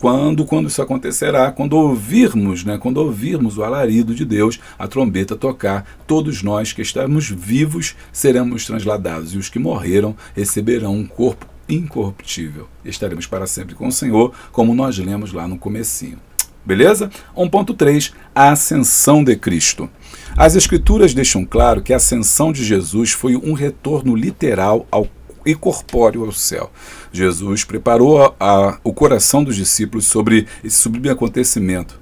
isso acontecerá? Quando ouvirmos, né? Quando ouvirmos o alarido de Deus, a trombeta tocar, todos nós que estamos vivos seremos transladados, e os que morreram receberão um corpo incorruptível. Estaremos para sempre com o Senhor, como nós lemos lá no comecinho. Beleza? 1.3, a ascensão de Cristo. As Escrituras deixam claro que a ascensão de Jesus foi um retorno literal e corpóreo ao céu. Jesus preparou o coração dos discípulos sobre esse sublime acontecimento.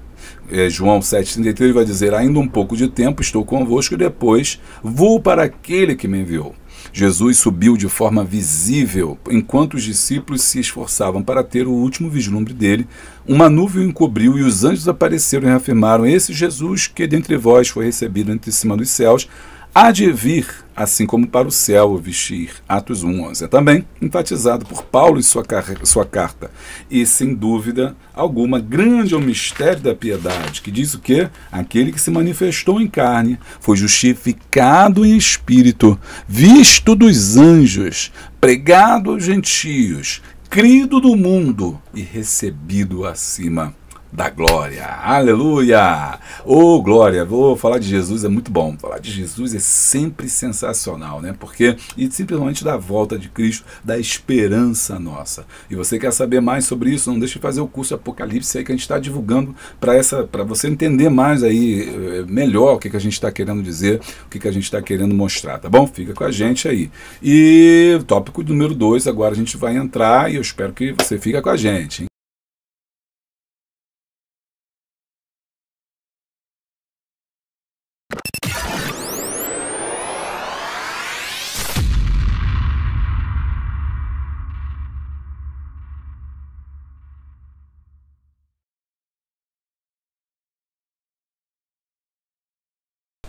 João 7,33 vai dizer: ainda um pouco de tempo estou convosco e depois vou para aquele que me enviou. Jesus subiu de forma visível enquanto os discípulos se esforçavam para ter o último vislumbre dele. Uma nuvem o encobriu e os anjos apareceram e afirmaram: esse Jesus que dentre vós foi recebido entre cima dos céus, há de vir, assim como para o céu o vestir. Atos 1:11. É também enfatizado por Paulo em sua carta. E, sem dúvida alguma, grande é o mistério da piedade, que diz o quê? Aquele que se manifestou em carne, foi justificado em espírito, visto dos anjos, pregado aos gentios, crido do mundo e recebido acima da glória. Aleluia! Ô, glória! Vou falar de Jesus, é muito bom. Falar de Jesus é sempre sensacional, né? Porque, e simplesmente da volta de Cristo, da esperança nossa. E você quer saber mais sobre isso? Não deixe de fazer o curso Apocalipse aí que a gente está divulgando para você entender mais aí, melhor o que a gente está querendo dizer, o que a gente está querendo mostrar, tá bom? Fica com a gente aí. E tópico número 2, agora a gente vai entrar e eu espero que você fique com a gente, hein?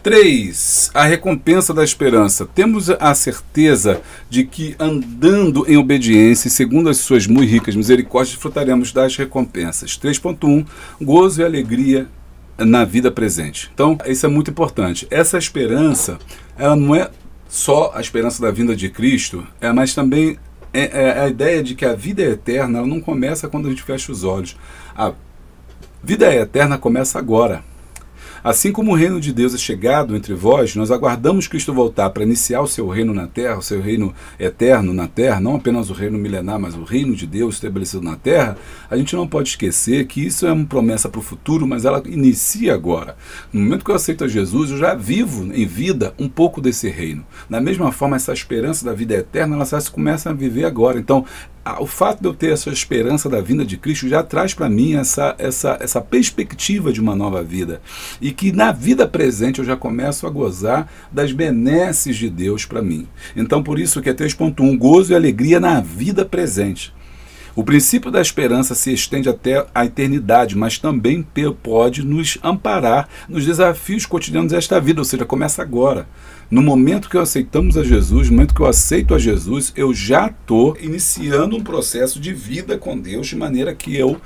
Três, a recompensa da esperança. Temos a certeza de que andando em obediência, segundo as suas muito ricas misericórdias, desfrutaremos das recompensas. 3.1, gozo e alegria na vida presente. Então, isso é muito importante. Essa esperança, ela não é só a esperança da vinda de Cristo, mas também é a ideia de que a vida eterna, ela não começa quando a gente fecha os olhos. A vida eterna começa agora. Assim como o reino de Deus é chegado entre vós, nós aguardamos Cristo voltar para iniciar o seu reino na terra, o seu reino eterno na terra, não apenas o reino milenar, mas o reino de Deus estabelecido na terra. A gente não pode esquecer que isso é uma promessa para o futuro, mas ela inicia agora. No momento que eu aceito a Jesus, eu já vivo em vida um pouco desse reino. Da mesma forma, essa esperança da vida eterna, ela se começa a viver agora. Então, o fato de eu ter essa esperança da vinda de Cristo já traz para mim essa perspectiva de uma nova vida. E que na vida presente eu já começo a gozar das benesses de Deus para mim. Então por isso que é 3.1, gozo e alegria na vida presente. O princípio da esperança se estende até a eternidade, mas também pode nos amparar nos desafios cotidianos desta vida, ou seja, começa agora. No momento que aceitamos a Jesus, no momento que eu aceito a Jesus, eu já estou iniciando um processo de vida com Deus, de maneira que eu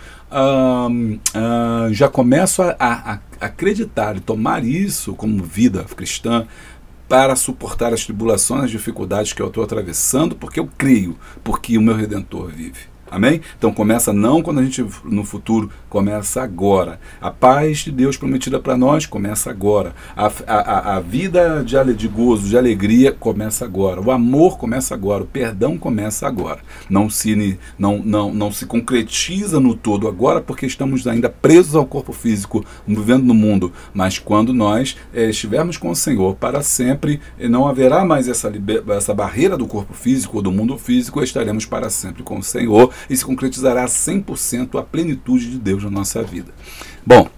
já começo a acreditar e tomar isso como vida cristã, para suportar as tribulações, as dificuldades que eu estou atravessando, porque eu creio, porque o meu Redentor vive. Amém? Então começa não quando a gente no futuro, começa agora. A paz de Deus prometida para nós começa agora. A vida de gozo, de alegria começa agora. O amor começa agora. O perdão começa agora. Não se concretiza no todo agora porque estamos ainda presos ao corpo físico, vivendo no mundo. Mas quando nós estivermos com o Senhor para sempre, não haverá mais essa barreira do corpo físico ou do mundo físico, estaremos para sempre com o Senhor. E se concretizará 100% a plenitude de Deus na nossa vida. Bom,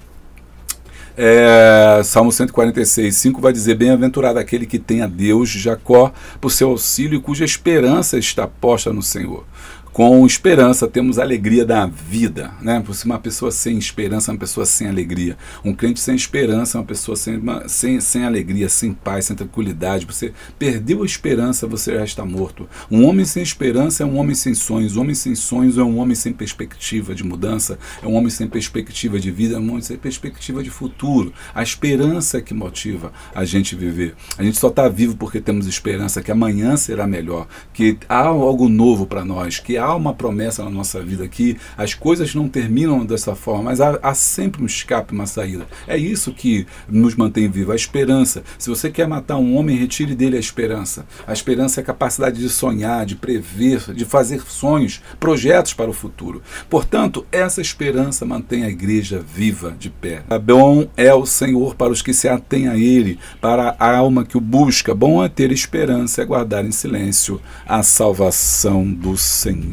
Salmo 146, 5 vai dizer: bem-aventurado aquele que tem a Deus de Jacó por seu auxílio e cuja esperança está posta no Senhor. Com esperança temos a alegria da vida, né? Por uma pessoa sem esperança é uma pessoa sem alegria. Um crente sem esperança é uma pessoa sem alegria, sem paz, sem tranquilidade. Você perdeu a esperança, você já está morto. Um homem sem esperança é um homem sem sonhos. Um homem sem sonhos é um homem sem perspectiva de mudança. É um homem sem perspectiva de vida, é um homem sem perspectiva de futuro. A esperança é que motiva a gente viver. A gente só está vivo porque temos esperança que amanhã será melhor, que há algo novo para nós, que há uma promessa na nossa vida aqui, as coisas não terminam dessa forma, mas há sempre um escape, uma saída. É isso que nos mantém vivos, a esperança. Se você quer matar um homem, retire dele a esperança. A esperança é a capacidade de sonhar, de prever, de fazer sonhos, projetos para o futuro. Portanto, essa esperança mantém a igreja viva, de pé. Bom é o Senhor para os que se atêm a Ele, para a alma que o busca. Bom é ter esperança, é guardar em silêncio a salvação do Senhor.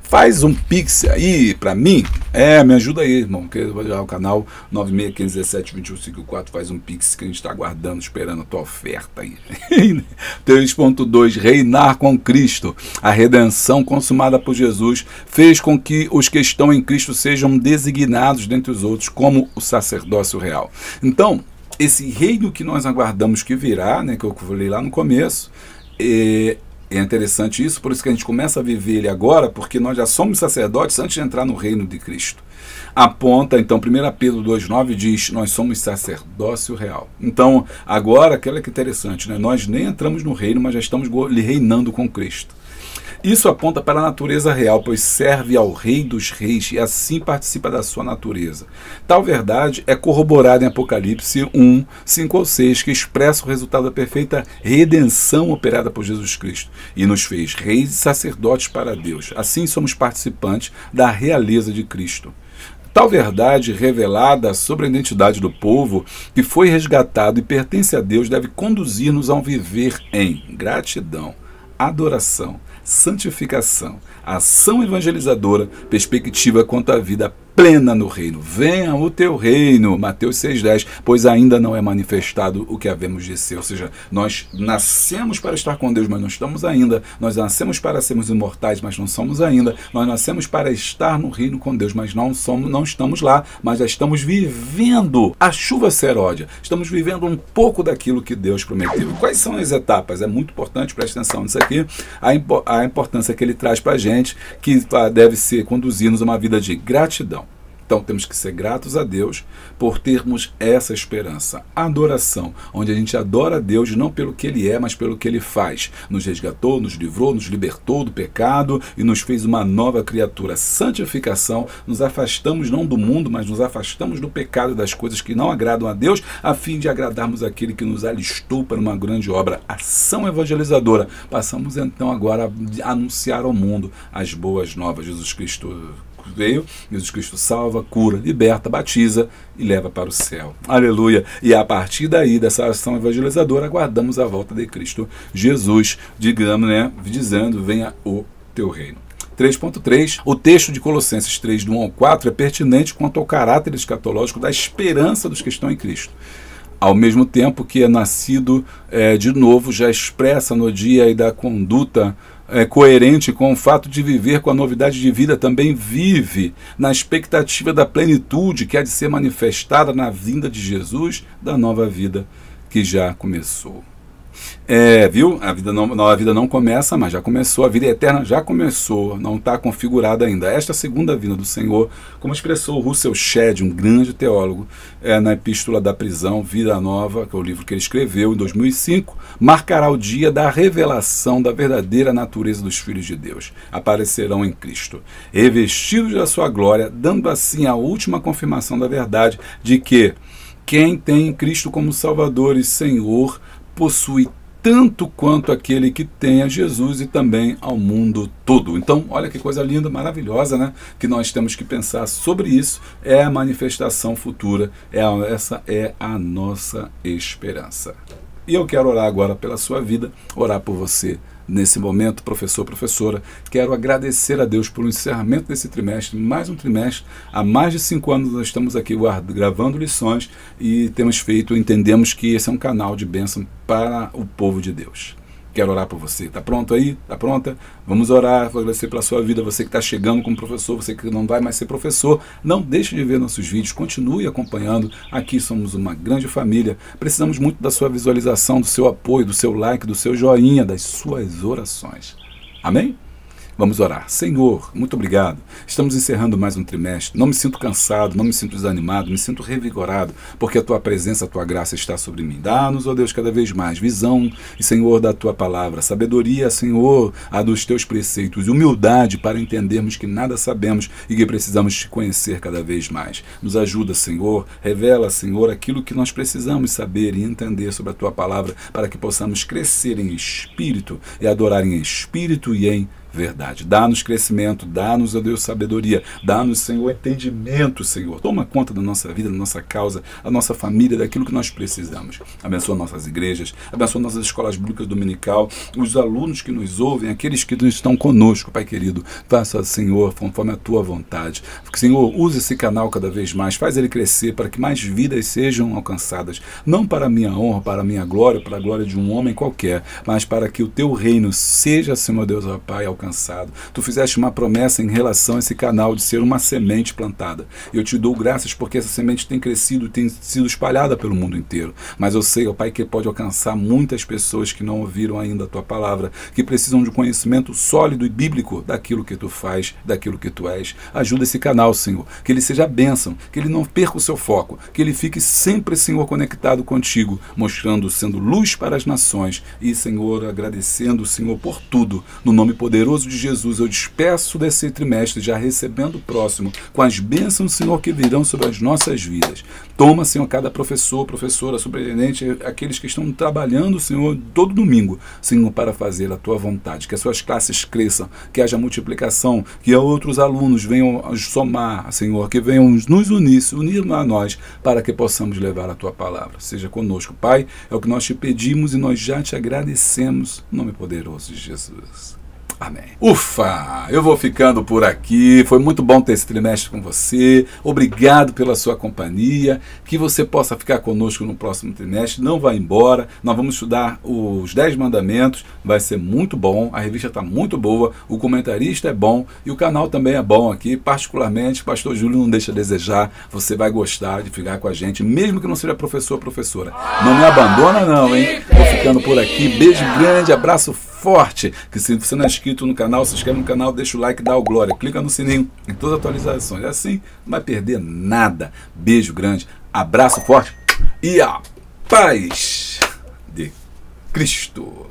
Faz um pix aí pra mim. Me ajuda aí, irmão. Que vai dar o canal 9615172154. Faz um pix que a gente está aguardando, esperando a tua oferta aí. 3.2, reinar com Cristo. A redenção consumada por Jesus fez com que os que estão em Cristo sejam designados dentre os outros como o sacerdócio real. Então, esse reino que nós aguardamos que virá, né, que eu falei lá no começo, é interessante isso, por isso que a gente começa a viver ele agora, porque nós já somos sacerdotes antes de entrar no reino de Cristo. Aponta, então, 1 Pedro 2,9 diz, nós somos sacerdócio real. Então, agora, aquela que é interessante, né? Nós nem entramos no reino, mas já estamos reinando com Cristo. Isso aponta para a natureza real, pois serve ao Rei dos Reis e assim participa da sua natureza. Tal verdade é corroborada em Apocalipse 1, 5 ou 6, que expressa o resultado da perfeita redenção operada por Jesus Cristo e nos fez reis e sacerdotes para Deus. Assim somos participantes da realeza de Cristo. Tal verdade revelada sobre a identidade do povo que foi resgatado e pertence a Deus deve conduzir-nos a um viver em gratidão, adoração, santificação, ação evangelizadora, perspectiva quanto à vida plena no reino. Venha o teu reino, Mateus 6,10, pois ainda não é manifestado o que havemos de ser. Ou seja, nós nascemos para estar com Deus, mas não estamos ainda. Nós nascemos para sermos imortais, mas não somos ainda. Nós nascemos para estar no reino com Deus, mas não estamos lá, mas já estamos vivendo a chuva seródia. Estamos vivendo um pouco daquilo que Deus prometeu. Quais são as etapas? É muito importante, preste atenção nisso aqui, a importância que ele traz para a gente, que deve ser conduzir-nos a uma vida de gratidão. Então temos que ser gratos a Deus por termos essa esperança. Adoração, onde a gente adora a Deus não pelo que Ele é, mas pelo que Ele faz. Nos resgatou, nos livrou, nos libertou do pecado e nos fez uma nova criatura. Santificação, nos afastamos não do mundo, mas nos afastamos do pecado e das coisas que não agradam a Deus, a fim de agradarmos aquele que nos alistou para uma grande obra. Ação evangelizadora. Passamos então agora a anunciar ao mundo as boas novas. Jesus Cristo veio, Jesus Cristo salva, cura, liberta, batiza e leva para o céu. Aleluia! E a partir daí, dessa ação evangelizadora, aguardamos a volta de Cristo Jesus, digamos, dizendo, venha o teu reino. 3.3, o texto de Colossenses 3, do 1 ao 4, é pertinente quanto ao caráter escatológico da esperança dos que estão em Cristo. Ao mesmo tempo que é nascido de novo, já expressa no dia e da conduta coerente com o fato de viver com a novidade de vida, também vive na expectativa da plenitude que há de ser manifestada na vinda de Jesus, da nova vida que já começou. Viu? A vida não começa, mas já começou. A vida eterna já começou, não está configurada ainda. Esta segunda vinda do Senhor, como expressou Russell Shedd, um grande teólogo, na Epístola da Prisão, Vida Nova, que é o livro que ele escreveu em 2005, marcará o dia da revelação da verdadeira natureza dos filhos de Deus. Aparecerão em Cristo, revestidos da sua glória, dando assim a última confirmação da verdade de que quem tem Cristo como Salvador e Senhor possui tanto quanto aquele que tem a Jesus e também ao mundo todo. Então, olha que coisa linda, maravilhosa, né? Que nós temos que pensar sobre isso. É a manifestação futura. Essa é a nossa esperança. E eu quero orar agora pela sua vida, orar por você. Nesse momento, professor, professora, quero agradecer a Deus pelo encerramento desse trimestre, mais um trimestre. Há mais de 5 anos nós estamos aqui gravando lições e entendemos que esse é um canal de bênção para o povo de Deus. Quero orar por você. Está pronto aí? Está pronta? Vamos orar. Vou agradecer pela sua vida. Você que está chegando como professor, você que não vai mais ser professor, não deixe de ver nossos vídeos. Continue acompanhando. Aqui somos uma grande família. Precisamos muito da sua visualização, do seu apoio, do seu like, do seu joinha, das suas orações. Amém? Vamos orar. Senhor, muito obrigado. Estamos encerrando mais um trimestre. Não me sinto cansado, não me sinto desanimado, me sinto revigorado, porque a Tua presença, a Tua graça está sobre mim. Dá-nos, ó Deus, cada vez mais visão, e Senhor, da Tua palavra, sabedoria, Senhor, a dos Teus preceitos, humildade para entendermos que nada sabemos e que precisamos Te conhecer cada vez mais. Nos ajuda, Senhor, revela, Senhor, aquilo que nós precisamos saber e entender sobre a Tua palavra, para que possamos crescer em espírito e adorar em espírito e em verdade. Dá-nos crescimento, dá-nos, ó Deus, sabedoria, dá-nos, Senhor, entendimento, Senhor. Toma conta da nossa vida, da nossa causa, da nossa família, daquilo que nós precisamos. Abençoa nossas igrejas, abençoa nossas escolas bíblicas dominical, os alunos que nos ouvem, aqueles que estão conosco, Pai querido. Faça, Senhor, conforme a Tua vontade. Senhor, use esse canal cada vez mais, faz ele crescer para que mais vidas sejam alcançadas, não para a minha honra, para a minha glória, para a glória de um homem qualquer, mas para que o Teu reino seja, Senhor Deus, ó Pai, alcançado. Tu fizeste uma promessa em relação a esse canal de ser uma semente plantada. Eu te dou graças porque essa semente tem crescido, tem sido espalhada pelo mundo inteiro. Mas eu sei, ó Pai, que pode alcançar muitas pessoas que não ouviram ainda a Tua palavra, que precisam de um conhecimento sólido e bíblico daquilo que Tu faz, daquilo que Tu és. Ajuda esse canal, Senhor, que ele seja bênção, que ele não perca o seu foco, que ele fique sempre, Senhor, conectado contigo, mostrando, sendo luz para as nações e, Senhor, agradecendo, Senhor, por tudo, no nome poderoso poderoso de Jesus, eu despeço desse trimestre, já recebendo o próximo, com as bênçãos, Senhor, que virão sobre as nossas vidas. Toma, Senhor, cada professor, professora, superintendente, aqueles que estão trabalhando, Senhor, todo domingo, Senhor, para fazer a tua vontade, que as suas classes cresçam, que haja multiplicação, que outros alunos venham somar, Senhor, que venham nos unir a nós, para que possamos levar a tua palavra. Seja conosco, Pai, é o que nós te pedimos e nós já te agradecemos, em nome poderoso de Jesus. Amém. Ufa! Eu vou ficando por aqui. Foi muito bom ter esse trimestre com você. Obrigado pela sua companhia. Que você possa ficar conosco no próximo trimestre. Não vá embora. Nós vamos estudar os 10 mandamentos. Vai ser muito bom. A revista está muito boa. O comentarista é bom. E o canal também é bom aqui. Particularmente, o pastor Júlio não deixa a desejar. Você vai gostar de ficar com a gente, mesmo que não seja professor ou professora. Não me abandona não, hein? Vou ficando por aqui. Beijo grande, abraço forte, que se você não é inscrito no canal, se inscreve no canal, deixa o like, dá o glória, clica no sininho em todas as atualizações, assim não vai perder nada. Beijo grande, abraço forte e a paz de Cristo.